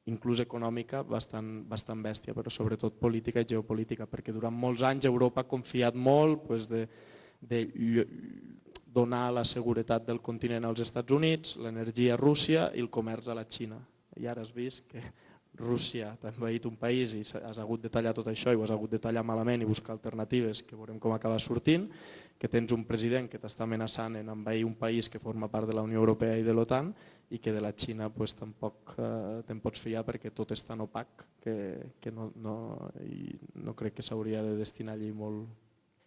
inclús econòmica, bastant bèstia, però sobretot política i geopolítica, perquè durant molts anys Europa ha confiat molt de donar la seguretat del continent als Estats Units, l'energia a Rússia i el comerç a la Xina. I ara has vist que Rússia t'ha envaït un país i has hagut de tallar tot això i ho has hagut de tallar malament i buscar alternatives que veurem com acaba sortint, que tens un president que t'està amenaçant en envair un país que forma part de la Unió Europea i de l'OTAN i que de la Xina tampoc te'n pots fiar perquè tot és tan opac que no crec que s'hauria de destinar allí molt.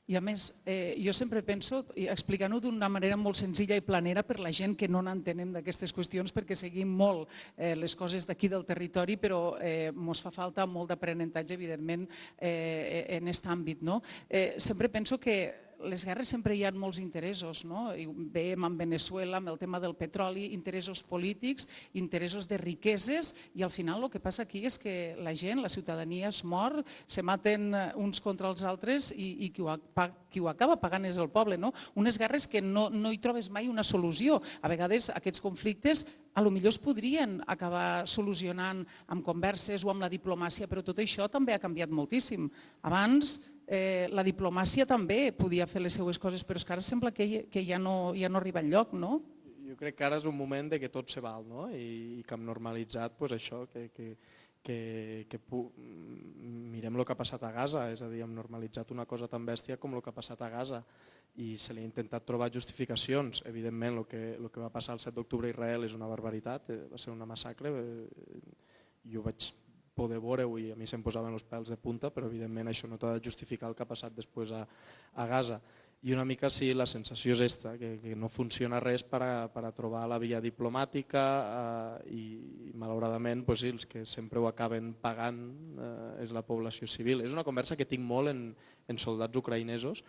I a més, jo sempre penso, explicant-ho d'una manera molt senzilla i planera per la gent que no n'entenem d'aquestes qüestions perquè seguim molt les coses d'aquí del territori, però ens fa falta molt d'aprenentatge, evidentment, en aquest àmbit. Sempre penso que les guerres sempre hi ha molts interessos, veiem en Venezuela amb el tema del petroli, interessos polítics, interessos de riqueses i al final el que passa aquí és que la gent, la ciutadania es mor, se maten uns contra els altres i qui ho acaba pagant és el poble. Unes guerres que no hi trobes mai una solució. A vegades aquests conflictes potser es podrien acabar solucionant amb converses o amb la diplomàcia, però tot això també ha canviat moltíssim. Abans la diplomàcia també podia fer les seues coses, però és que ara sembla que ja no arriba enlloc, no? Jo crec que ara és un moment que tot se val i que hem normalitzat això, que mirem el que ha passat a Gaza, és a dir, hem normalitzat una cosa tan bèstia com el que ha passat a Gaza i se li ha intentat trobar justificacions. Evidentment, el que va passar el 7 d'octubre a Israel és una barbaritat, va ser una massacre, jo vaig poder veure-ho i a mi se'm posaven els pèls de punta, però evidentment això no t'ha de justificar el que ha passat després a Gaza. I una mica sí, la sensació és esta, que no funciona res per a trobar la via diplomàtica i malauradament els que sempre ho acaben pagant és la població civil. És una conversa que tinc molt en soldats ucraïnesos.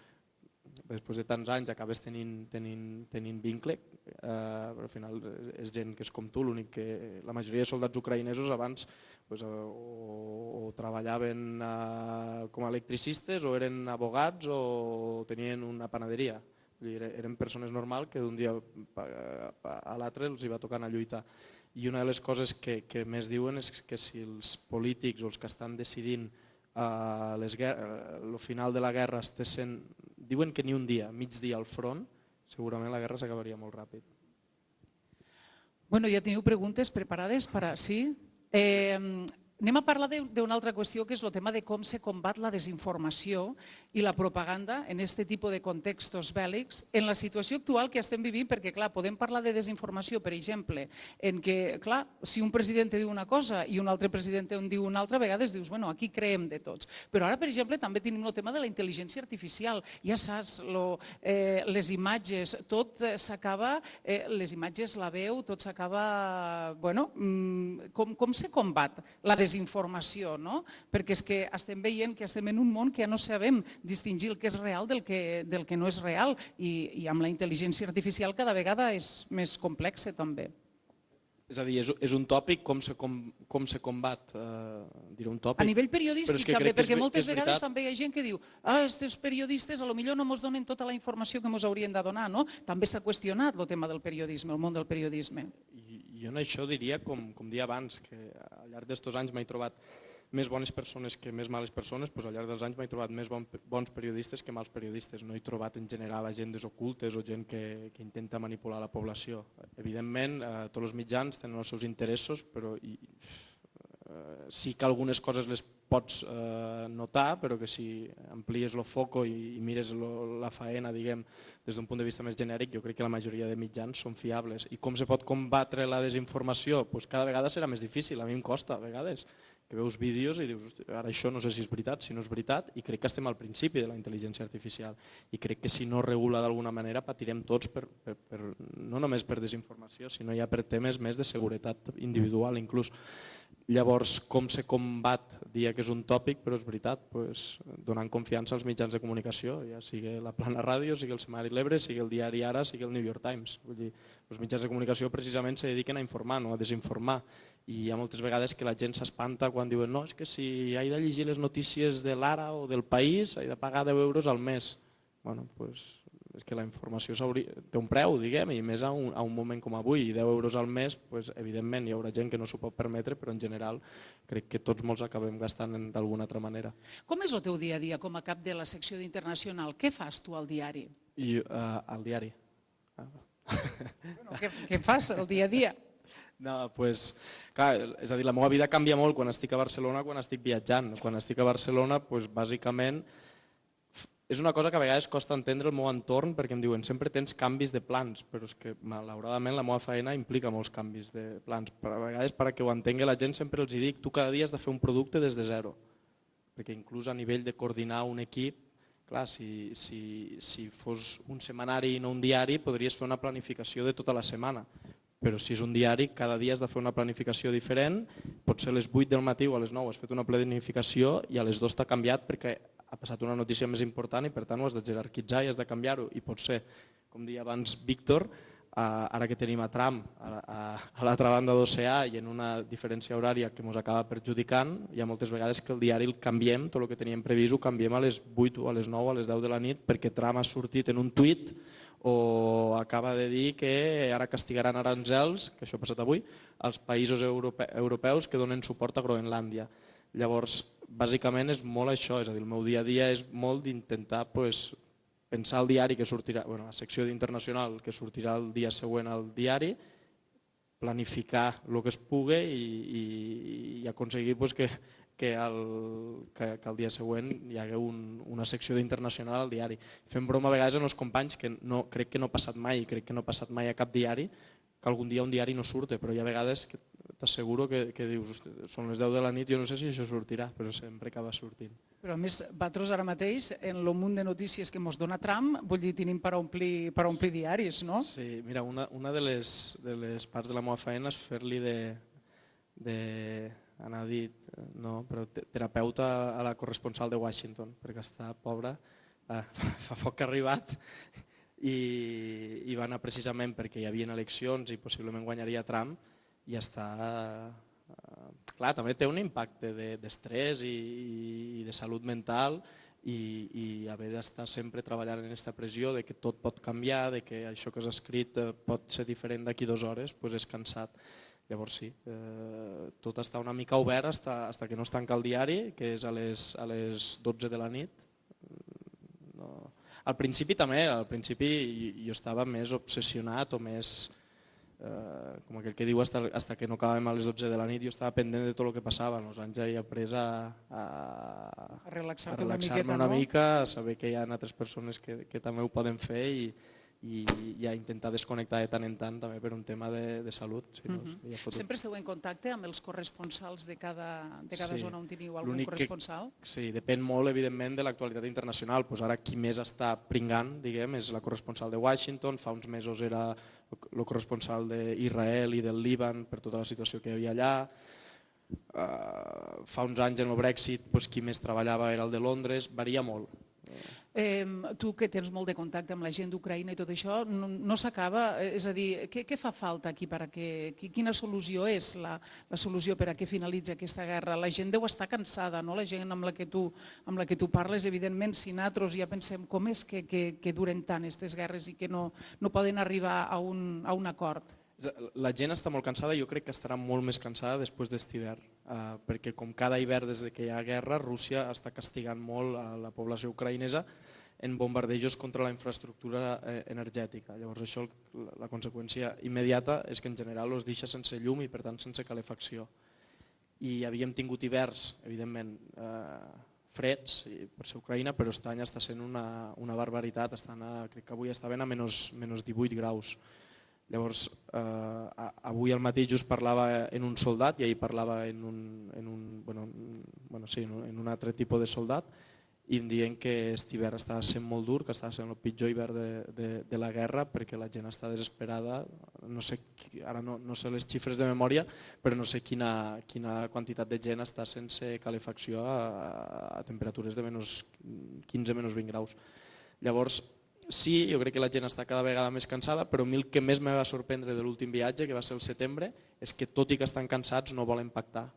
Després de tants anys acabes tenint vincle, però al final és gent que és com tu, l'únic que la majoria de soldats ucraïnesos abans o treballaven com a electricistes o eren abogats o tenien una panaderia. Eren persones normals que d'un dia a l'altre els va tocar anar a lluitar. I una de les coses que més diuen és que si els polítics o els que estan decidint el final de la guerra diuen que ni un dia, mig dia al front, segurament la guerra s'acabaria molt ràpid. Bueno, ja teniu preguntes preparades per a... Sí? Anem a parlar d'una altra qüestió, que és el tema de com se combat la desinformació i la propaganda en aquest tipus de contextos bèl·lics en la situació actual que estem vivint, perquè clar, podem parlar de desinformació, per exemple, en què, clar, si un president diu una cosa i un altre president en diu una altra, a vegades dius, bueno, aquí creem de tots. Però ara, per exemple, també tenim el tema de la intel·ligència artificial. Ja saps, les imatges, tot s'acaba, les imatges, la veu, tot s'acaba... Bueno, com se combat la desinformació? desinformació, no? Perquè és que estem veient que estem en un món que ja no sabem distingir el que és real del que no és real i amb la intel·ligència artificial cada vegada és més complexa també. És a dir, és un tòpic, com se combat, diré un tòpic. A nivell periodístic també, perquè moltes vegades també hi ha gent que diu aquests periodistes potser no ens donen tota la informació que ens haurien de donar, no? També s'ha qüestionat el tema del periodisme, el món del periodisme. Jo en això diria, com dia abans, que al llarg d'estos anys m'he trobat més bones persones que més males persones, doncs al llarg dels anys m'he trobat més bons periodistes que mals periodistes. No he trobat en general agendes ocultes o gent que intenta manipular la població. Evidentment, tots els mitjans tenen els seus interessos, però sí que algunes coses les pots notar, però que si amplies el foco i mires la faena, diguem, des d'un punt de vista més genèric, jo crec que la majoria de mitjans són fiables. I com se pot combatre la desinformació? Doncs cada vegada serà més difícil, a mi em costa a vegades, que veus vídeos i dius, ara això no sé si és veritat, si no és veritat, i crec que estem al principi de la intel·ligència artificial. I crec que si no regula d'alguna manera patirem tots, no només per desinformació, sinó ja per temes més de seguretat individual inclús. Llavors, com se combat, dia que és un tòpic, però és veritat, donant confiança als mitjans de comunicació, ja sigui la Plana Ràdio, sigui el Setmanari L'Ebre, sigui el Diari Ara, sigui el New York Times. Vull dir, els mitjans de comunicació precisament se dediquen a informar, no a desinformar. I hi ha moltes vegades que la gent s'espanta quan diuen no, és que si he de llegir les notícies de l'Ara o del País he de pagar 10 euros al mes. Bueno, doncs és que la informació té un preu, diguem, i més a un moment com avui, i 10 euros al mes, evidentment hi haurà gent que no s'ho pot permetre, però en general crec que tots molts acabem gastant d'alguna altra manera. Com és el teu dia a dia com a cap de la secció d'Internacional? Què fas tu al diari? Al diari? Què fas el dia a dia? No, doncs, clar, és a dir, la meva vida canvia molt quan estic a Barcelona, quan estic viatjant. Quan estic a Barcelona, doncs, bàsicament, és una cosa que a vegades costa entendre el meu entorn perquè em diuen sempre tens canvis de plans, però és que malauradament la meva feina implica molts canvis de plans. Però a vegades perquè ho entengui la gent sempre els dic tu cada dia has de fer un producte des de zero, perquè inclús a nivell de coordinar un equip, clar, si fos un setmanari i no un diari podries fer una planificació de tota la setmana. Però si és un diari, cada dia has de fer una planificació diferent, potser a les 8 del matí o a les 9 has fet una planificació i a les 2 t'ha canviat perquè ha passat una notícia més important i per tant ho has de jerarquitzar i has de canviar-ho. I potser, com deia abans Víctor, ara que tenim a Trump a l'altra banda d'oceà i en una diferència horària que ens acaba perjudicant, hi ha moltes vegades que el diari el canviem, tot el que teníem previst ho canviem a les 8 o a les 9 o a les 10 de la nit perquè Trump ha sortit en un tuit o acaba de dir que ara castigaran aranzels, que això ha passat avui, als països europeus que donen suport a Groenlàndia. Llavors, bàsicament és molt això, és a dir, el meu dia a dia és molt d'intentar pensar el diari que sortirà, la secció d'Internacional que sortirà el dia següent al diari, planificar el que es pugui i aconseguir que el dia següent hi hagi una secció d'Internacional al diari. Fem broma a vegades amb els companys que crec que no ha passat mai, crec que no ha passat mai a cap diari, que algun dia un diari no surte, però hi ha vegades que t'asseguro que dius són les 10 de la nit, jo no sé si això sortirà, però sempre acaba sortint. Però a més, vosaltres ara mateix, en el munt de notícies que ens dona Trump, vull dir, tenim per omplir diaris, no? Sí, mira, una de les parts de la meva feina és fer-li anar dit, no, però terapeuta a la corresponsal de Washington, perquè està pobra, fa poc que ha arribat i va anar precisament perquè hi havia eleccions i possiblement guanyaria Trump i està... Clar, també té un impacte d'estrès i de salut mental i haver d'estar sempre treballant en aquesta pressió de que tot pot canviar, de que això que has escrit pot ser diferent d'aquí 2 hores, doncs és cansat. Llavors sí, tot està una mica obert fins que no es tanca el diari, que és a les 12 de la nit. Al principi també, al principi jo estava més obsessionat o més, com aquell que diu, fins que no acabàvem a les 12 de la nit, jo estava pendent de tot el que passava. En els anys he après a relaxar-me una mica, a saber que hi ha altres persones que també ho poden fer i a intentar desconnectar de tant en tant també per un tema de salut. Sempre esteu en contacte amb els corresponsals de cada zona on teniu algun corresponsal? Sí, depèn molt evidentment de l'actualitat internacional. Ara qui més està pringant és la corresponsal de Washington, fa uns mesos era el corresponsal d'Israel i del Líban per tota la situació que hi havia allà. Fa uns anys en el Brexit qui més treballava era el de Londres, varia molt. Tu que tens molt de contacte amb la gent d'Ucraïna i tot això, no s'acaba? És a dir, què fa falta aquí? Quina solució és la solució per a que finalitzi aquesta guerra? La gent deu estar cansada, no? La gent amb la que tu parles, evidentment, si nosaltres ja pensem com és que duren tant aquestes guerres i que no poden arribar a un acord. La gent està molt cansada i jo crec que estarà molt més cansada després d'este hivern, perquè com cada hivern des que hi ha guerra, Rússia està castigant molt a la població ucraïnesa en bombardejos contra la infraestructura energètica. Llavors això, la conseqüència immediata és que en general els deixa sense llum i per tant sense calefacció. I havíem tingut hiverns, evidentment, freds per ser Ucraïna, però aquest any està sent una barbaritat, crec que avui estaven a menys 18 graus. Llavors, avui al matí just parlava en un soldat i ahir parlava en un altre tipus de soldat i em diuen que aquest hivern estava sent molt dur, que estava sent el pitjor hivern de la guerra perquè la gent està desesperada. Ara no sé les xifres de memòria, però no sé quina quantitat de gent està sense calefacció a temperatures de menys 15, menys 20 graus. Llavors, sí, jo crec que la gent està cada vegada més cansada, però a mi el que més me va sorprendre de l'últim viatge, que va ser el setembre, és que tot i que estan cansats no volen pactar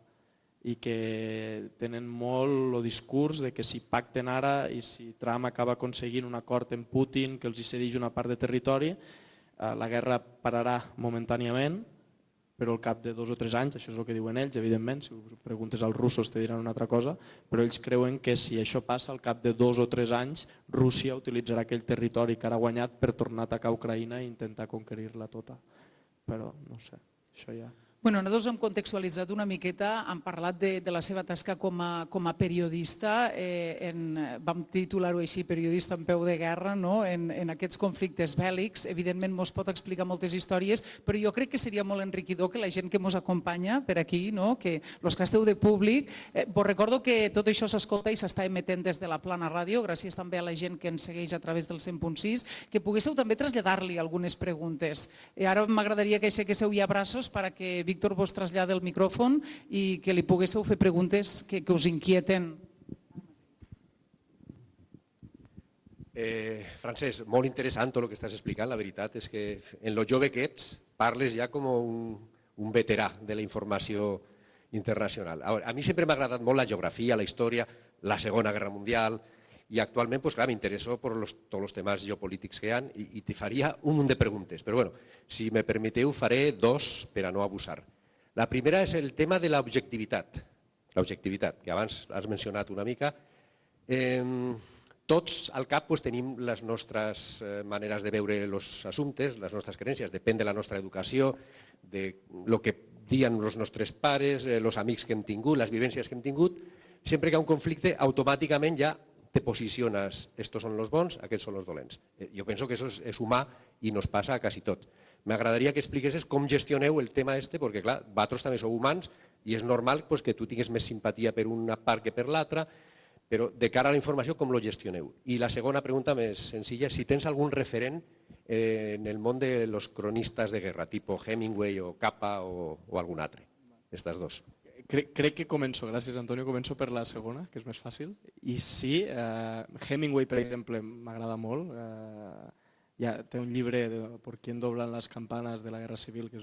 i que tenen molt el discurs de que si pacten ara i si Trump acaba aconseguint un acord amb Putin que els cedeix una part de territori, la guerra pararà momentàniament, però al cap de 2 o 3 anys, això és el que diuen ells, evidentment, si ho preguntes als russos te diran una altra cosa, però ells creuen que si això passa al cap de 2 o 3 anys, Rússia utilitzarà aquell territori que ara ha guanyat per tornar a atacar Ucraïna i intentar conquerir-la tota. Però no sé, això ja... Nosaltres hem contextualitzat una miqueta, hem parlat de la seva tasca com a periodista, vam titular-ho així, periodista en peu de guerra, en aquests conflictes bèl·lics. Evidentment ens pot explicar moltes històries, però jo crec que seria molt enriquidor que la gent que ens acompanya per aquí, que els que esteu de públic, vos recordo que tot això s'escolta i s'està emetent des de la Plana Ràdio, gràcies també a la gent que ens segueix a través del 100.6, que poguéssiu també traslladar-li algunes preguntes. Ara m'agradaria que aixequéssiu ja braços perquè Víctor vos trasllada el micròfon i que li poguéssiu fer preguntes que us inquieten. Francesc, molt interessant tot el que estàs explicant. La veritat és que en lo jove que ets parles ja com un veterà de la informació internacional. A mi sempre m'ha agradat molt la geografia, la història, la Segona Guerra Mundial i actualment m'interesso per tots els temes geopolítics que hi ha i te faria un munt de preguntes, però si me permeteu faré 2 per a no abusar. La primera és el tema de l'objectivitat, que abans has mencionat una mica. Tots al cap tenim les nostres maneres de veure els assumptes, les nostres creences, depèn de la nostra educació, de lo que diuen els nostres pares, els amics que hem tingut, les vivències que hem tingut. Sempre que hi ha un conflicte, automàticament ja te posiciones, estos són els bons, aquests són els dolents. Jo penso que això és humà i nos passa a quasi tot. M'agradaria que expliquessis com gestioneu el tema perquè clar, vosaltres també sou humans i és normal que tu tinguis més simpatia per una part que per l'altra, però de cara a la informació com lo gestioneu? I la segona pregunta més senzilla, si tens algun referent en el món de los cronistes de guerra, tipus Hemingway o Capa o algun altre, aquestes 2. Crec que començo, gràcies Antonio, començo per la segona, que és més fàcil. I sí, Hemingway, per exemple, m'agrada molt. Té un llibre de Por quién doblan las campanas de la Guerra Civil, que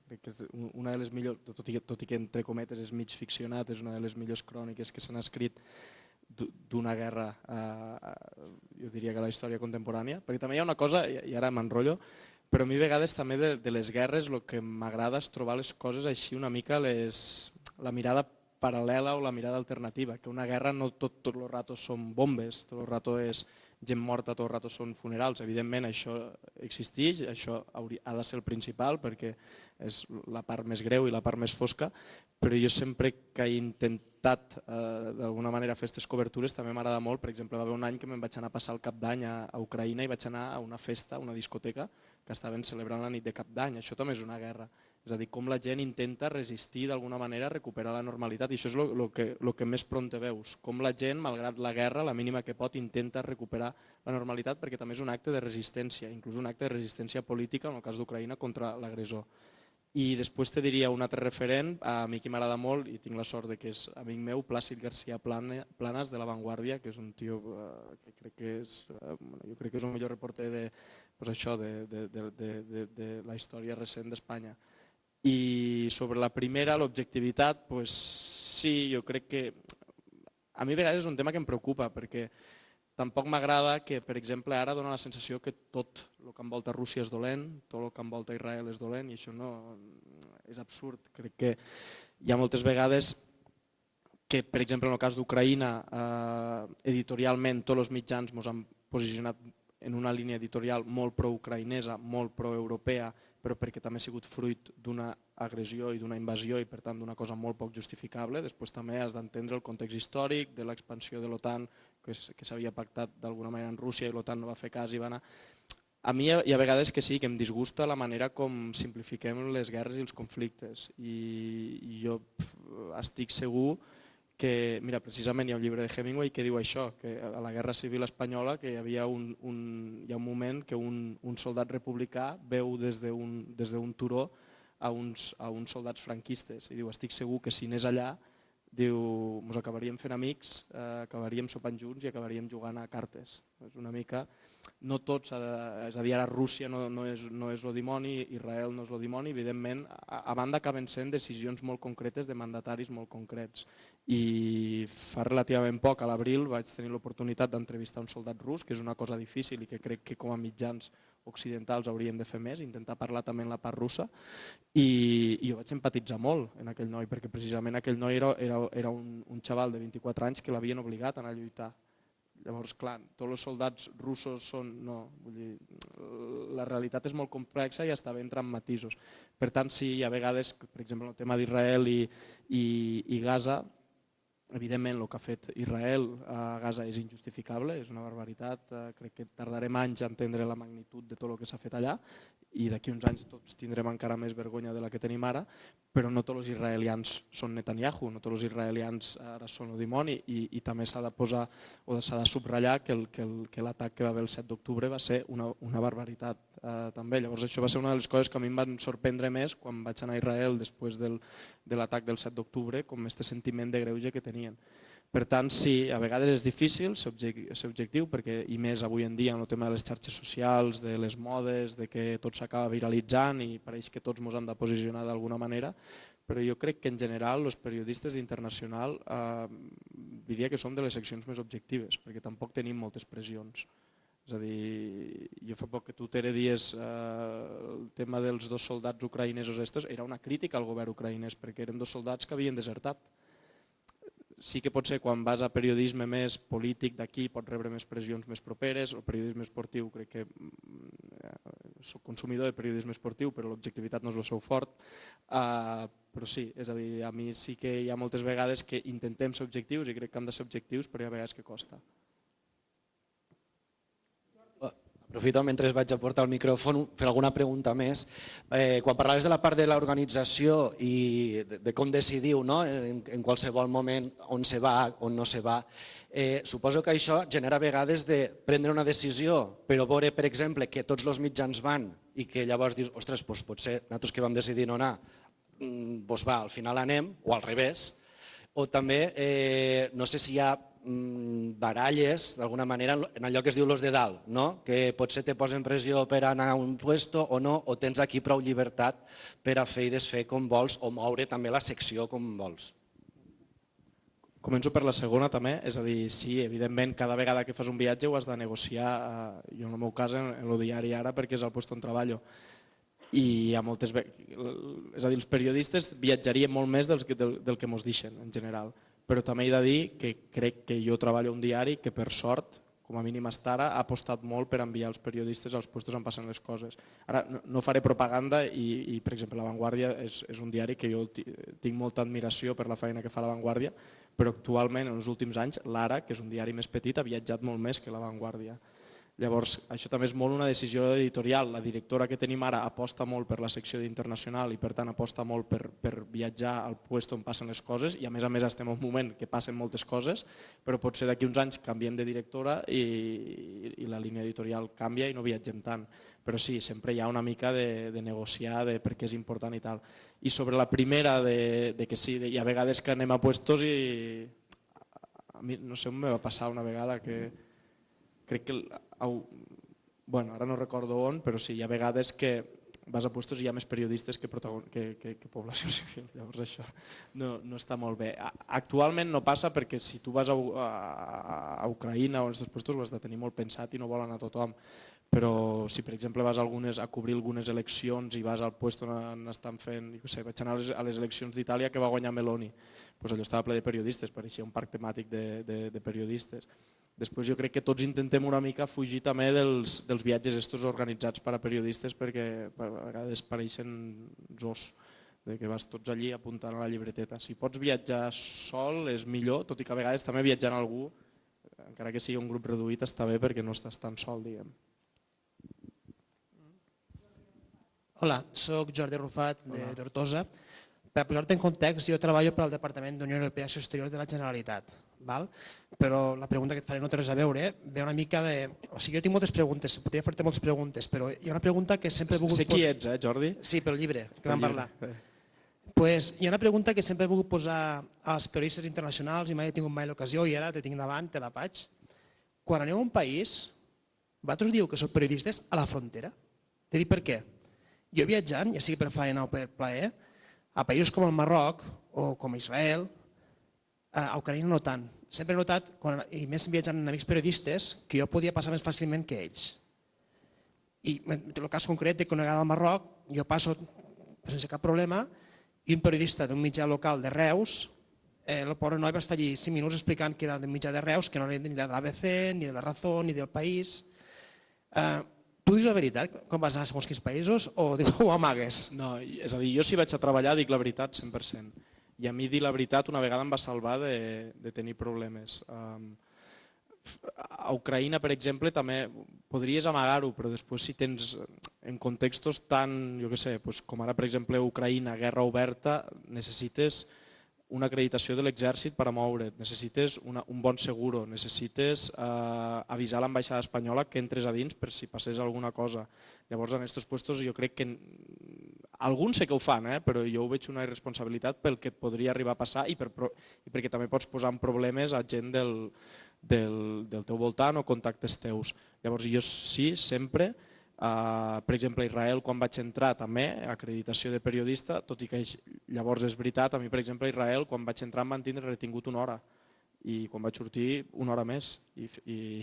crec que és una de les millors, tot i que entre cometes és mig ficcionat, és una de les millors cròniques que s'han escrit d'una guerra, jo diria que a la història contemporània. Perquè també hi ha una cosa, i ara m'enrotllo, però a mi a vegades també de les guerres el que m'agrada és trobar les coses així una mica la mirada paral·lela o la mirada alternativa, que una guerra no tot el rato són bombes, tot el rato és gent morta, tot el rato són funerals. Evidentment això existeix, això ha de ser el principal perquè és la part més greu i la part més fosca, però jo sempre que he intentat d'alguna manera fer aquestes cobertures també m'agrada molt. Per exemple, va haver un any que me'n vaig anar a passar el Cap d'Any a Ucraïna i vaig anar a una festa, a una discoteca, que estaven celebrant la nit de Cap d'Any. Això també és una guerra. És a dir, com la gent intenta resistir d'alguna manera a recuperar la normalitat. I això és el que més pront veus. Com la gent, malgrat la guerra, la mínima que pot, intenta recuperar la normalitat perquè també és un acte de resistència, inclús un acte de resistència política, en el cas d'Ucraïna, contra l'agressor. I després te diria un altre referent, a mi que m'agrada molt i tinc la sort de que és amic meu, Plàcid García Planas, de La Vanguardia, que és un tio que crec que és, jo crec que és el millor reporter de la història recent d'Espanya. I sobre la primera, l'objectivitat, sí, jo crec que a mi a vegades és un tema que em preocupa, perquè tampoc m'agrada que, per exemple, ara dona la sensació que tot el que envolta Rússia és dolent, tot el que envolta Israel és dolent, i això no és absurd. Crec que hi ha moltes vegades que, per exemple, en el cas d'Ucraïna, editorialment tots els mitjans ens han posicionat en una línia editorial molt pro-ucraïnesa, molt pro-europea, però perquè també ha sigut fruit d'una agressió i d'una invasió i per tant d'una cosa molt poc justificable. Després també has d'entendre el context històric de l'expansió de l'OTAN que s'havia pactat d'alguna manera en Rússia i l'OTAN no va fer cas i va anar. A mi hi ha vegades que sí, que em disgusta la manera com simplifiquem les guerres i els conflictes i jo estic segur que, mira, precisament hi ha un llibre de Hemingway que diu això, que a la Guerra Civil Espanyola que hi ha un moment que un soldat republicà veu des d'un turó a uns soldats franquistes i diu, estic segur que si anés allà, diu, ens acabaríem fent amics, acabaríem sopant junts i acabaríem jugant a cartes. És una mica, no tots, és a dir, ara Rússia no és el dimoni, Israel no és el dimoni, evidentment, a banda acaben sent decisions molt concretes de mandataris molt concrets. I fa relativament poc, a l'abril, vaig tenir l'oportunitat d'entrevistar un soldat rus, que és una cosa difícil i que crec que com a mitjans occidentals hauríem de fer més, intentar parlar també en la part russa, i jo vaig empatitzar molt en aquell noi, perquè precisament aquell noi era un xaval de 24 anys que l'havien obligat a anar a lluitar. Llavors, clar, tots els soldats russos són... No, vull dir, la realitat és molt complexa i està bé entrar en matisos. Per tant, sí, hi ha vegades, per exemple, el tema d'Israel i Gaza, evidentment el que ha fet Israel a Gaza és injustificable, és una barbaritat, crec que tardarem anys a entendre la magnitud de tot el que s'ha fet allà i d'aquí uns anys tots tindrem encara més vergonya de la que tenim ara, però no tots els israelians són Netanyahu, no tots els israelians ara són el dimoni i també s'ha de posar o s'ha de subratllar que l'atac que va haver el 7 d'octubre va ser una barbaritat també. Llavors això va ser una de les coses que a mi em van sorprendre més quan vaig anar a Israel després de l'atac del 7 d'octubre, com aquest sentiment de greuge que tenien. Per tant, sí, a vegades és difícil ser objectiu, perquè, i més avui en dia en el tema de les xarxes socials, de les modes, de que tot s'acaba viralitzant i pareix que tots ens hem de posicionar d'alguna manera, però jo crec que en general els periodistes d'Internacional diria que som de les seccions més objectives, perquè tampoc tenim moltes pressions. És a dir, jo fa poc que tu, Tere, dies el tema dels 2 soldats ucraïnesos era una crítica al govern ucraïnès, perquè eren 2 soldats que havien desertat. Sí que pot ser quan vas a periodisme més polític d'aquí pots rebre més pressions més properes, el periodisme esportiu crec que soc consumidor de periodisme esportiu però l'objectivitat no és el seu fort, però sí, és a dir, a mi sí que hi ha moltes vegades que intentem ser objectius i crec que hem de ser objectius però hi ha vegades que costa. Aprofito mentre vaig a portar el micròfon per alguna pregunta més. Quan parlaves de la part de l'organització i de com decidiu en qualsevol moment on se va, on no se va, suposo que això genera vegades de prendre una decisió, però veure, per exemple, que tots els mitjans van i que llavors dius, ostres, potser nosaltres que vam decidir no anar, doncs va, al final anem, o al revés, o també, no sé si hi ha baralles, d'alguna manera, en allò que es diu los de dalt, que potser te posen pressió per anar a un puesto o no, o tens aquí prou llibertat per a fer i desfer com vols o moure també la secció com vols. Començo per la segona també, és a dir, sí, evidentment cada vegada que fas un viatge ho has de negociar, jo en el meu cas en el diari Ara perquè és el lloc on treballo. I hi ha moltes... És a dir, els periodistes viatjarien molt més del que ens deixen en general. Però també he de dir que crec que jo treballo a un diari que per sort, com a mínim fins ara, ha apostat molt per enviar els periodistes als llocs on passen les coses. Ara no faré propaganda i per exemple La Vanguardia és un diari que jo tinc molta admiració per la feina que fa La Vanguardia, però actualment en els últims anys l'Ara, que és un diari més petit, ha viatjat molt més que La Vanguardia. Llavors, això també és molt una decisió editorial. La directora que tenim ara aposta molt per la secció d'internacional i per tant aposta molt per viatjar al lloc on passen les coses i a més estem en un moment que passen moltes coses, però potser d'aquí uns anys canviem de directora i la línia editorial canvia i no viatgem tant. Però sí, sempre hi ha una mica de negociar de per què és important i tal. I sobre la primera de que sí, hi ha vegades que anem a puestos i a mi no sé on me va passar una vegada que crec que, bueno, ara no recordo on, però sí, hi ha vegades que vas a puestos i hi ha més periodistes que població civil, llavors això no està molt bé. Actualment no passa perquè si tu vas a Ucraïna o en aquests puestos ho has de tenir molt pensat i no volen a tothom, però si per exemple vas a cobrir algunes eleccions i vas al lloc on estan fent, vaig anar a les eleccions d'Itàlia que va guanyar Meloni, doncs allò estava ple de periodistes, pareixia un parc temàtic de periodistes. Després jo crec que tots intentem una mica fugir també dels viatges estos organitzats per a periodistes perquè a vegades pareixen zos, que vas tots allí apuntant a la llibreteta. Si pots viatjar sol és millor, tot i que a vegades també viatjant amb algú, encara que sigui un grup reduït, està bé perquè no estàs tan sol, diguem. Hola, soc Jordi Rufat de Tortosa. Per posar-te en context, jo treballo per al Departament d'Unió Europea i Acció Exterior de la Generalitat, però la pregunta que et faré no té res a veure, ve una mica de... O sigui, jo tinc moltes preguntes, podria fer-te moltes preguntes, però hi ha una pregunta que sempre he volgut... Sé qui ets, Jordi? Sí, pel llibre que vam parlar. Hi ha una pregunta que sempre he volgut posar als periodistes internacionals i mai he tingut mai l'ocasió i ara te tinc davant, te la faig. Quan aneu a un país, vosaltres dieu que sou periodistes a la frontera? T'he dit per què? Jo viatjant, ja sigui per feina o per plaer, a països com el Marroc o com Israel, a Ucraïna no tant. Sempre he notat, i més viatjant amb amics periodistes, que jo podia passar més fàcilment que ells. I en el cas concret de que una vegada al Marroc jo passo sense cap problema i un periodista d'un mitjà local de Reus, el pobre noi va estar allí 5 minuts explicant que era d'un mitjà de Reus, que no era ni de l'ABC, ni de La Razón, ni del País. Tu dius la veritat quan vas a segons quins països o ho amagues? No, és a dir, jo si vaig a treballar dic la veritat 100%. I a mi dir la veritat una vegada em va salvar de tenir problemes. A Ucraïna, per exemple, també podries amagar-ho, però després si tens en contextos tan, jo què sé, com ara per exemple Ucraïna, guerra oberta, necessites una acreditació de l'exèrcit per a moure't, necessites un bon seguro, necessites avisar l'ambaixada espanyola que entres a dins per si passés alguna cosa. Llavors en aquests llocs jo crec que alguns sé que ho fan, però jo ho veig una irresponsabilitat pel que et podria arribar a passar i perquè també pots posar en problemes a gent del teu voltant o contactes teus. Llavors jo sí, sempre, per exemple, a Israel, quan vaig entrar també, acreditació de periodista, tot i que llavors és veritat, a mi, per exemple, a Israel, quan vaig entrar em van tindre retingut 1 hora i quan vaig sortir 1 hora més. I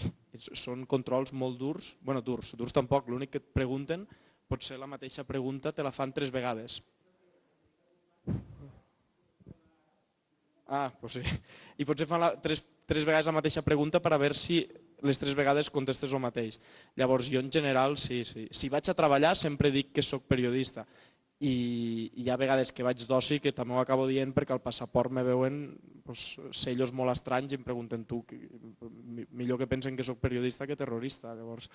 són controls molt durs, bueno, durs tampoc, l'únic que et pregunten, potser la mateixa pregunta te la fan 3 vegades. Doncs sí. I potser fan 3 vegades la mateixa pregunta per a veure si les 3 vegades contestes el mateix. Llavors jo en general sí. Si vaig a treballar sempre dic que sóc periodista i hi ha vegades que vaig d'oci que també ho acabo dient perquè al passaport me veuen sellos molt estranys i em pregunten tu, millor que pensen que sóc periodista que terrorista. Llavors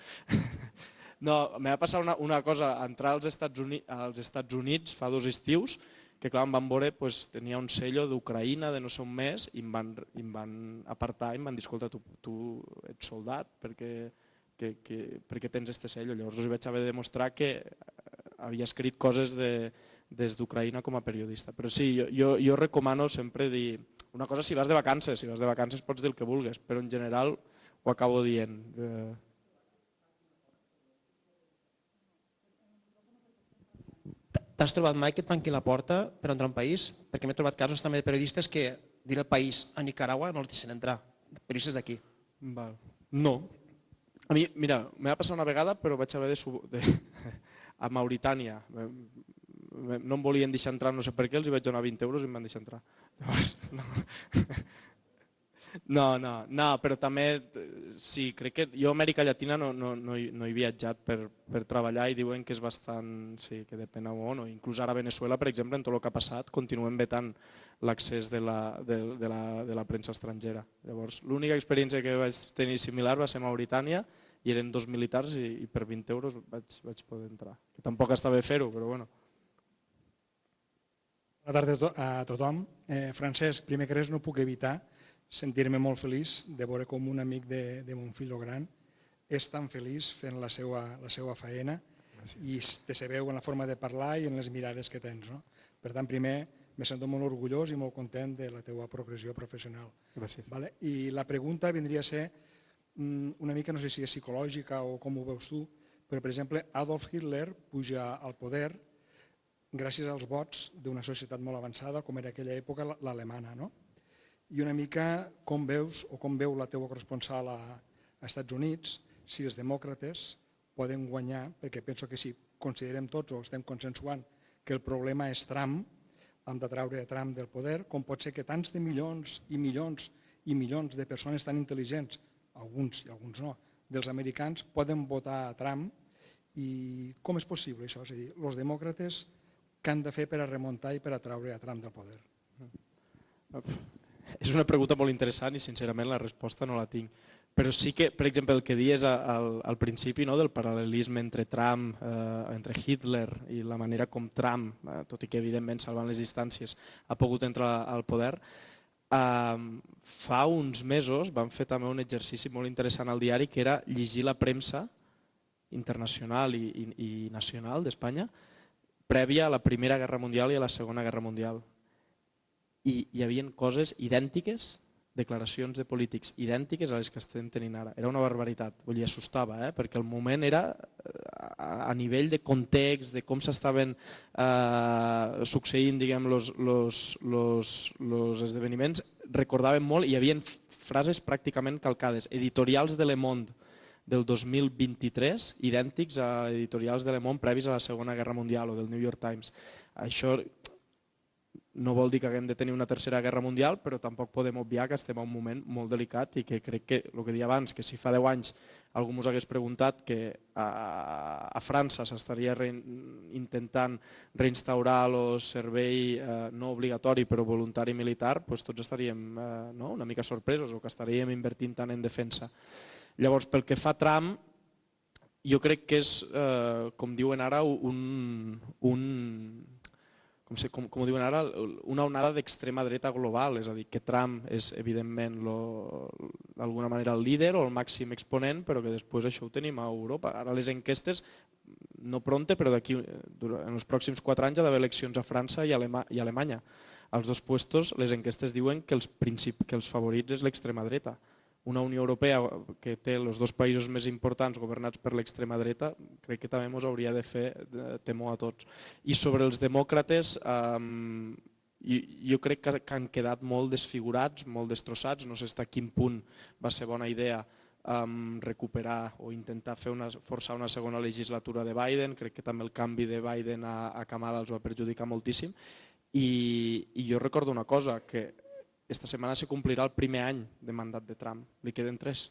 no, me va passar una cosa, entrar als Estats Units fa 2 estius que clar, em van veure, tenia un sello d'Ucraïna, de no sé on més, i em van apartar i em van dir, escolta, tu ets soldat, perquè tens este sello. Llavors us vaig haver de demostrar que havia escrit coses des d'Ucraïna com a periodista. Però sí, jo recomano sempre dir, una cosa si vas de vacances pots dir el que vulguis, però en general ho acabo dient. T'has trobat mai que et tanquin la porta per entrar a un país? Perquè m'he trobat casos també de periodistes que dir el país a Nicaragua no els deixen entrar, periodistes d'aquí. No. A mi, mira, me va passar una vegada però vaig haver a Mauritània. No em volien deixar entrar, no sé per què, els vaig donar 20 euros i em van deixar entrar. Llavors, no, però també, sí, crec que jo a Amèrica Llatina no he viatjat per treballar i diuen que és bastant, sí, que depèn on, o inclús ara a Venezuela, per exemple, en tot el que ha passat, continuen vetant l'accés de la premsa estrangera. Llavors, l'única experiència que vaig tenir similar va ser a Mauritània i eren 2 militars i per 20 euros vaig poder entrar. Que tampoc està bé fer-ho, però bueno. Bona tarda a tothom. Francesc, primer que res no puc evitar sentir-me molt feliç de veure com un amic de mon fill gran és tan feliç fent la seva feina i te se veu en la forma de parlar i en les mirades que tens. Per tant, primer, me sento molt orgullós i molt content de la teva progressió professional. Gràcies. I la pregunta vindria a ser una mica, no sé si és psicològica o com ho veus tu, però, per exemple, Adolf Hitler puja al poder gràcies als vots d'una societat molt avançada, com era aquella època l'alemana. I una mica com veus o com veu la teva corresponsal als Estats Units, si els demòcrates poden guanyar, perquè penso que si considerem tots o estem consensuant que el problema és Trump, hem de treure Trump del poder, com pot ser que tants de milions i milions i milions de persones tan intel·ligents, alguns i alguns no, dels americans poden votar a Trump i com és possible això? És a dir, els demòcrates què han de fer per a remuntar i per a treure a Trump del poder? És una pregunta molt interessant i sincerament la resposta no la tinc. Però sí que, per exemple, el que dies al principi del paral·lelisme entre Trump, entre Hitler i la manera com Trump, tot i que evidentment salvant les distàncies, ha pogut entrar al poder, fa uns mesos vam fer també un exercici molt interessant al diari que era llegir la premsa internacional i nacional d'Espanya prèvia a la Primera Guerra Mundial i a la Segona Guerra Mundial. I hi havia coses idèntiques, declaracions de polítics idèntiques a les que estem tenint ara. Era una barbaritat, vull dir, assustava, perquè el moment era a nivell de context, de com s'estaven succeint els esdeveniments, recordaven molt i hi havia frases pràcticament calcades. Editorials de Le Monde del 2023, idèntics a editorials de Le Monde previs a la Segona Guerra Mundial o del New York Times. Això no vol dir que haguem de tenir una tercera guerra mundial, però tampoc podem obviar que estem en un moment molt delicat i que crec que, el que deia abans, que si fa 10 anys algú ens hagués preguntat que a França s'estaria intentant reinstaurar el servei no obligatori però voluntari militar, doncs tots estaríem una mica sorpresos o que estaríem invertint tant en defensa. Llavors, pel que fa a Trump, jo crec que és, com diuen ara, com ho diuen ara, una onada d'extrema dreta global, és a dir, que Trump és evidentment d'alguna manera el líder o el màxim exponent, però que després això ho tenim a Europa. Ara les enquestes, no pronte, però d'aquí en els pròxims 4 anys hi ha d'haver eleccions a França i a Alemanya. Als dos puestos les enquestes diuen que els favorits és l'extrema dreta. Una Unió Europea que té els dos països més importants governats per l'extrema dreta, crec que també ens hauria de fer temor a tots. I sobre els demòcrates, jo crec que han quedat molt desfigurats, molt destrossats. No sé fins a quin punt va ser bona idea recuperar o intentar forçar una segona legislatura de Biden. Crec que també el canvi de Biden a Kamala els va perjudicar moltíssim. I jo recordo una cosa, que esta setmana se complirà el primer any de mandat de Trump. Li queden 3.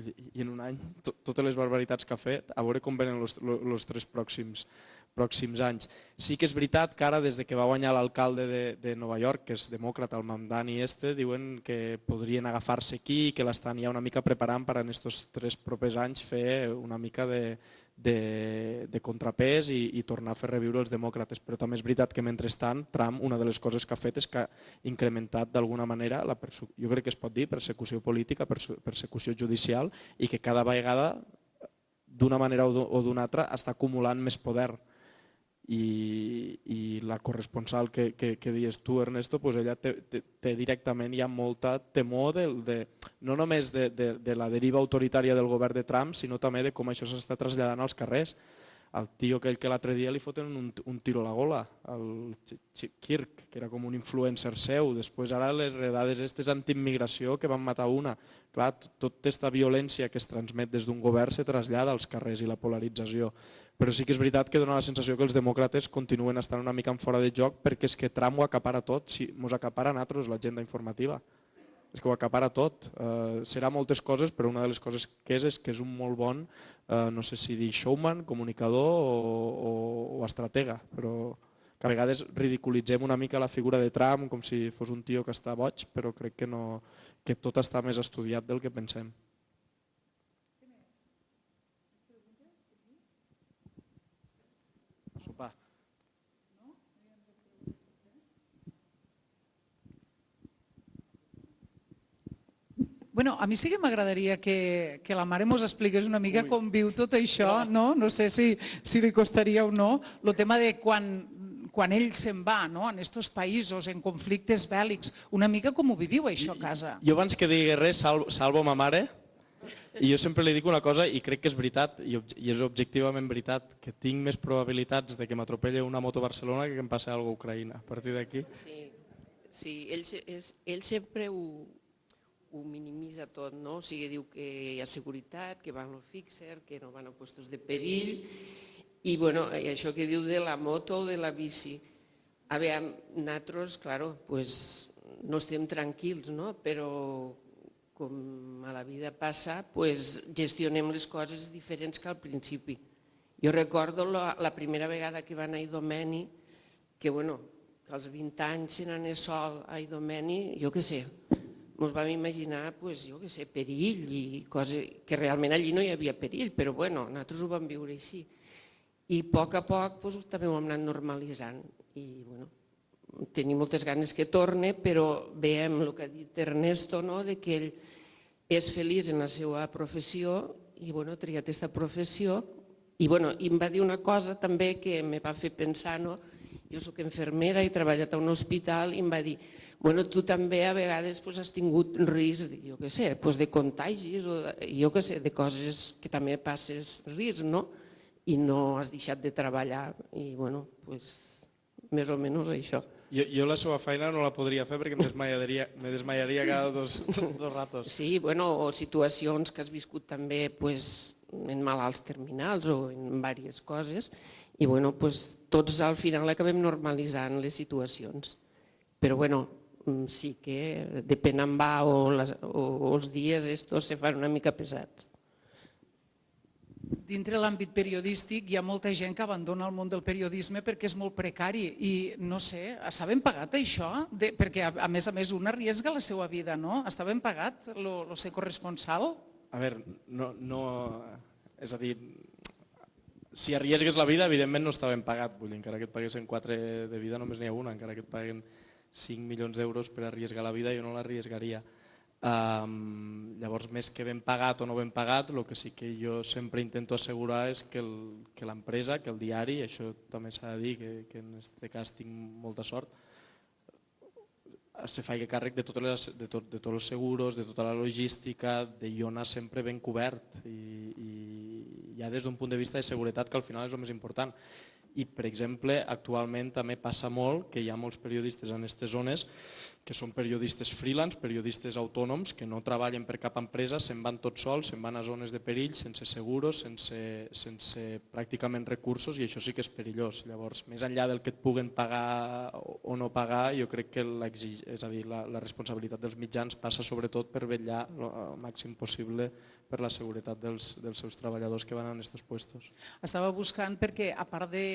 I en un any, totes les barbaritats que ha fet, a veure com venen els 3 pròxims anys. Sí que és veritat que ara, des que va guanyar l'alcalde de Nova York, que és demòcrata, el Mamdani diuen que podrien agafar-se aquí i que l'estan ja una mica preparant per en aquests 3 propers anys fer una mica de contrapès i tornar a fer reviure els demòcrates. Però també és veritat que mentrestant Trump una de les coses que ha fet és que ha incrementat d'alguna manera, jo crec que es pot dir, persecució política, persecució judicial, i que cada vegada d'una manera o d'una altra està acumulant més poder. I la corresponsal que dius tu, Ernesto, ella té directament ja molta temor no només de la deriva autoritària del govern de Trump, sinó també de com això s'està traslladant als carrers. El tio aquell que l'altre dia li foten un tiro a la gola, el Kirk, que era com un influencer seu. Després ara les redades aquestes antiimmigració que van matar una. Clar, tota aquesta violència que es transmet des d'un govern se trasllada als carrers i la polarització. Però sí que és veritat que dona la sensació que els demòcrates continuen estant una mica en fora de joc perquè és que Trump ho acapara tot, ens acapara a nosaltres l'agenda informativa. És que ho acapara tot. Serà moltes coses, però una de les coses que és que és un molt bon, no sé si dir showman, comunicador o estratega, però que a vegades ridiculitzem una mica la figura de Trump com si fos un tio que està boig, però crec que tot està més estudiat del que pensem. sopar. Bueno, a mi sí que m'agradaria que la mare mos expliqués una mica com viu tot això, no? No sé si li costaria o no, el tema de quan ell se'n va, no? En aquests països, en conflictes bèl·lics, una mica com ho viviu això a casa? Jo abans que digui res salvo ma mare i jo sempre li dic una cosa i crec que és veritat i és objectivament veritat, que tinc més probabilitats de que m'atropelli una moto a Barcelona que em passi alguna cosa a Ucraïna. A partir d'aquí... Sí, ell sempre ho minimitza tot, no? O sigui, diu que hi ha seguretat, que van a fixer, que no van a puestos de perill, i bueno, això que diu de la moto o de la bici. A veure, nosaltres, claro, pues, no estem tranquils, no? Però com a la vida passa, pues, gestionem les coses diferents que al principi. Jo recordo la primera vegada que va anar a Idomeni, que bueno, que als 20 anys se n'anés sol a Idomeni, jo què sé, ens vam imaginar, jo què sé, perill i coses que realment allí no hi havia perill, però bueno, nosaltres ho vam viure així. I a poc també ho hem anat normalitzant i bueno, tenim moltes ganes que torne, però veiem el que ha dit Ernesto, que ell és feliç en la seva professió i ha triat aquesta professió i em va dir una cosa també que em va fer pensar, jo soc infermera i he treballat a un hospital i em va dir tu també a vegades has tingut risc, jo què sé, de contagis o jo què sé, de coses que també passes risc, no? I no has deixat de treballar i més o menys això. Jo la seva feina no la podria fer perquè me desmaiaria cada dos ratos. Sí, o situacions que has viscut també en malalts terminals o en diverses coses i tots al final acabem normalitzant les situacions. Però sí que depèn on va o els dies estos se fan una mica pesats. Dintre l'àmbit periodístic hi ha molta gent que abandona el món del periodisme perquè és molt precari i no sé, està ben pagat això? Perquè a més un arriesga la seva vida, no? Està ben pagat el ser corresponsal? A veure, no... És a dir, si arriesgues la vida, evidentment no està ben pagat. Vull dir, encara que et paguessin 4 de vida només n'hi ha una, encara que et paguen 5 milions d'euros per arriesgar la vida, jo no l'arriesgaria. Llavors, més que ben pagat o no ben pagat, el que sí que jo sempre intento assegurar és que l'empresa, que el diari, això també s'ha de dir, que en aquest cas tinc molta sort, se faci càrrec de tots els seguros, de tota la logística, de jo anar sempre ben cobert i ja des d'un punt de vista de seguretat, que al final és el més important. I, per exemple, actualment també passa molt que hi ha molts periodistes en aquestes zones que són periodistes freelance, periodistes autònoms, que no treballen per cap empresa, se'n van tots sols, se'n van a zones de perill, sense seguros, sense pràcticament recursos, i això sí que és perillós. Llavors, més enllà del que et puguen pagar o no pagar, jo crec que la responsabilitat dels mitjans passa sobretot per vetllar el màxim possible per la seguretat dels seus treballadors que van en aquests puestos. Estava buscant perquè, a part de,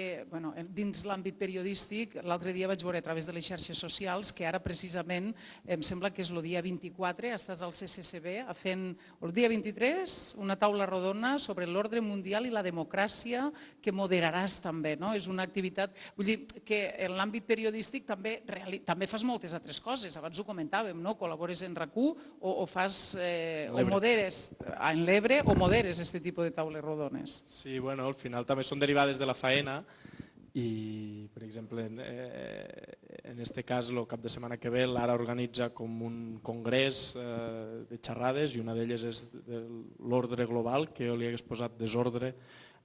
dins l'àmbit periodístic, l'altre dia vaig veure a través de les xarxes socials que ara precisament, em sembla que és el dia 24, estàs al CCCB fent, el dia 23, una taula rodona sobre l'ordre mundial i la democràcia que moderaràs també, no? És una activitat, vull dir que en l'àmbit periodístic també fas moltes altres coses, abans ho comentàvem, no? Col·labores en RAC1 o fas, o moderes en l'Ebre o moderes aquest tipus de taules rodones? Sí, bueno, al final també són derivades de la faena i, per exemple, en aquest cas, el cap de setmana que ve, l'Ara organitza com un congrés de xerrades i una d'elles és de l'ordre global, que jo li hagués posat desordre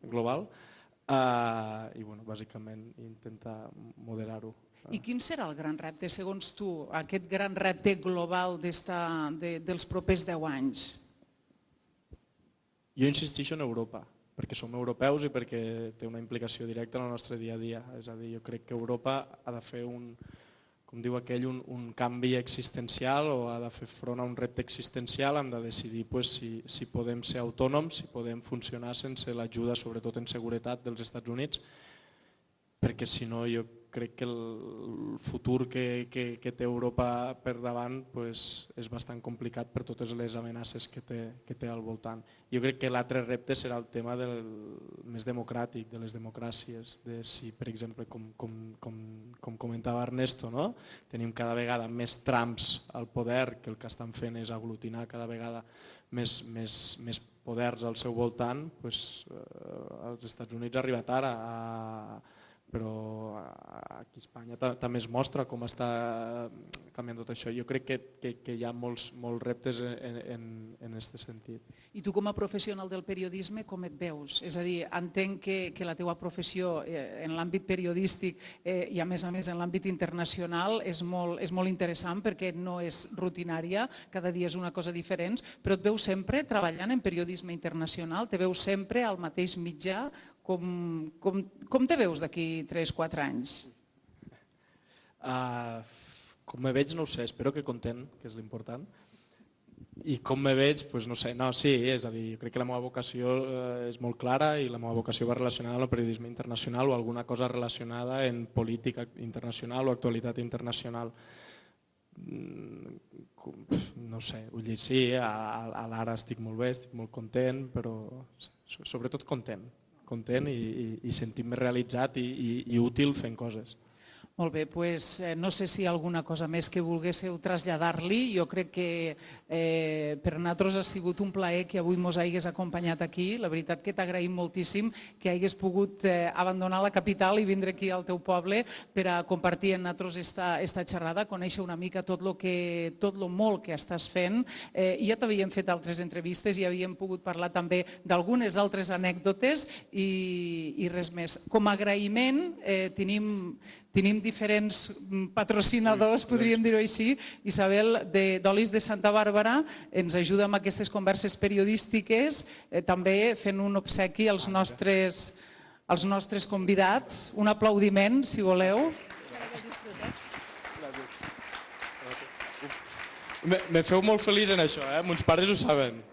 global i, bàsicament, intentar moderar-ho. I quin serà el gran repte, segons tu, aquest gran repte global dels propers 10 anys? Jo insisteixo en Europa, perquè som europeus i perquè té una implicació directa en el nostre dia a dia. És a dir, jo crec que Europa ha de fer com diu aquell, un canvi existencial o ha de fer front a un repte existencial, hem de decidir si podem ser autònoms, si podem funcionar sense l'ajuda, sobretot en seguretat, dels Estats Units, perquè si no jo crec que el futur que té Europa per davant és bastant complicat per totes les amenaces que té al voltant. Jo crec que l'altre repte serà el tema més democràtic, de les democràcies, de si, per exemple, com comentava Ernesto, tenim cada vegada més trams al poder, que el que estan fent és aglutinar cada vegada més poders al seu voltant. Als Estats Units ha arribat ara, però aquí a Espanya també es mostra com està canviant tot això. Jo crec que hi ha molts reptes en aquest sentit. I tu com a professional del periodisme com et veus? És a dir, entenc que la teva professió en l'àmbit periodístic i a més en l'àmbit internacional és molt interessant perquè no és rutinària, cada dia és una cosa diferent, però et veus sempre treballant en periodisme internacional? Te veus sempre al mateix mitjà? Com te veus d'aquí 3-4 anys? Com me veig no ho sé, espero que content, que és l'important. I com me veig, doncs no sé, sí, és a dir, jo crec que la meva vocació és molt clara i la meva vocació va relacionada amb el periodisme internacional o alguna cosa relacionada en política internacional o actualitat internacional. No sé, vull dir, sí, a l'ara estic molt bé, estic molt content, però sobretot content i sentir-me realitzat i útil fent coses. Molt bé, doncs no sé si hi ha alguna cosa més que volguéssiu traslladar-li. Jo crec que per nosaltres ha sigut un plaer que avui ens hagués acompanyat aquí. La veritat que t'agraïm moltíssim que hagués pogut abandonar la capital i vindre aquí al teu poble per a compartir amb nosaltres esta xerrada, conèixer una mica tot lo molt que estàs fent. Ja t'havíem fet altres entrevistes i havíem pogut parlar també d'algunes altres anècdotes i res més. Com a agraïment tenim diferents patrocinadors, podríem dir-ho així. Isabel d'Olis de Santa Bàrbara ens ajuda amb aquestes converses periodístiques, també fent un obsequi als nostres convidats. Un aplaudiment, si voleu. Me feu molt feliç en això, mons pares ho saben.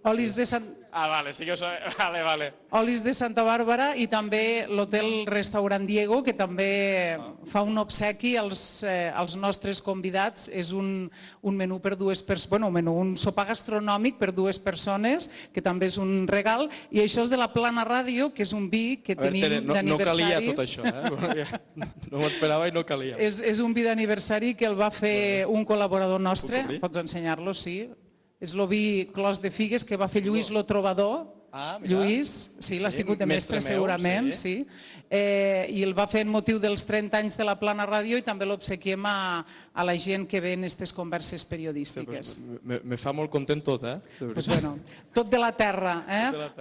Olis de Santa... vale, sí que ho sabeu. Vale. Olis de Santa Bàrbara i també l'Hotel Restaurant Diego, que també fa un obsequi als nostres convidats. És un menú per dues persones, un sopar gastronòmic per dues persones, que també és un regal. I això és de la Plana Ràdio, que és un vi que tenim d'aniversari. No calia tot això, no m'ho esperava i no calia. És un vi d'aniversari que el va fer un col·laborador nostre. Pots ensenyar-lo, sí. És el vi Clos de Figues que va fer Lluís lo Trobador. Lluís, sí, l'has tingut de mestre segurament, sí. I el va fer en motiu dels 30 anys de la Plana Ràdio i també l'obsequiem a la gent que ve en aquestes converses periodístiques. Me fa molt content tot, Tot de la terra.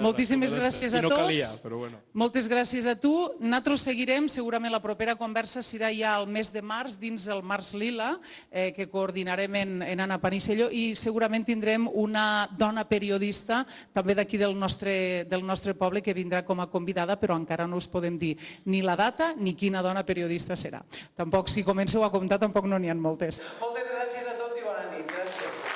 Moltíssimes gràcies a tots. I no calia, però bueno. Moltes gràcies a tu. Nosaltres seguirem, segurament la propera conversa serà ja al mes de març, dins el Març Lila, que coordinarem en Anna Panisello, i segurament tindrem una dona periodista, també d'aquí del nostre poble, que vindrà com a convidada, però encara no us podem dir ni la data ni quina dona periodista serà. Tampoc, si comenceu a comptar, tampoc no n'hi ha moltes. Moltes gràcies a tots i bona nit. Gràcies.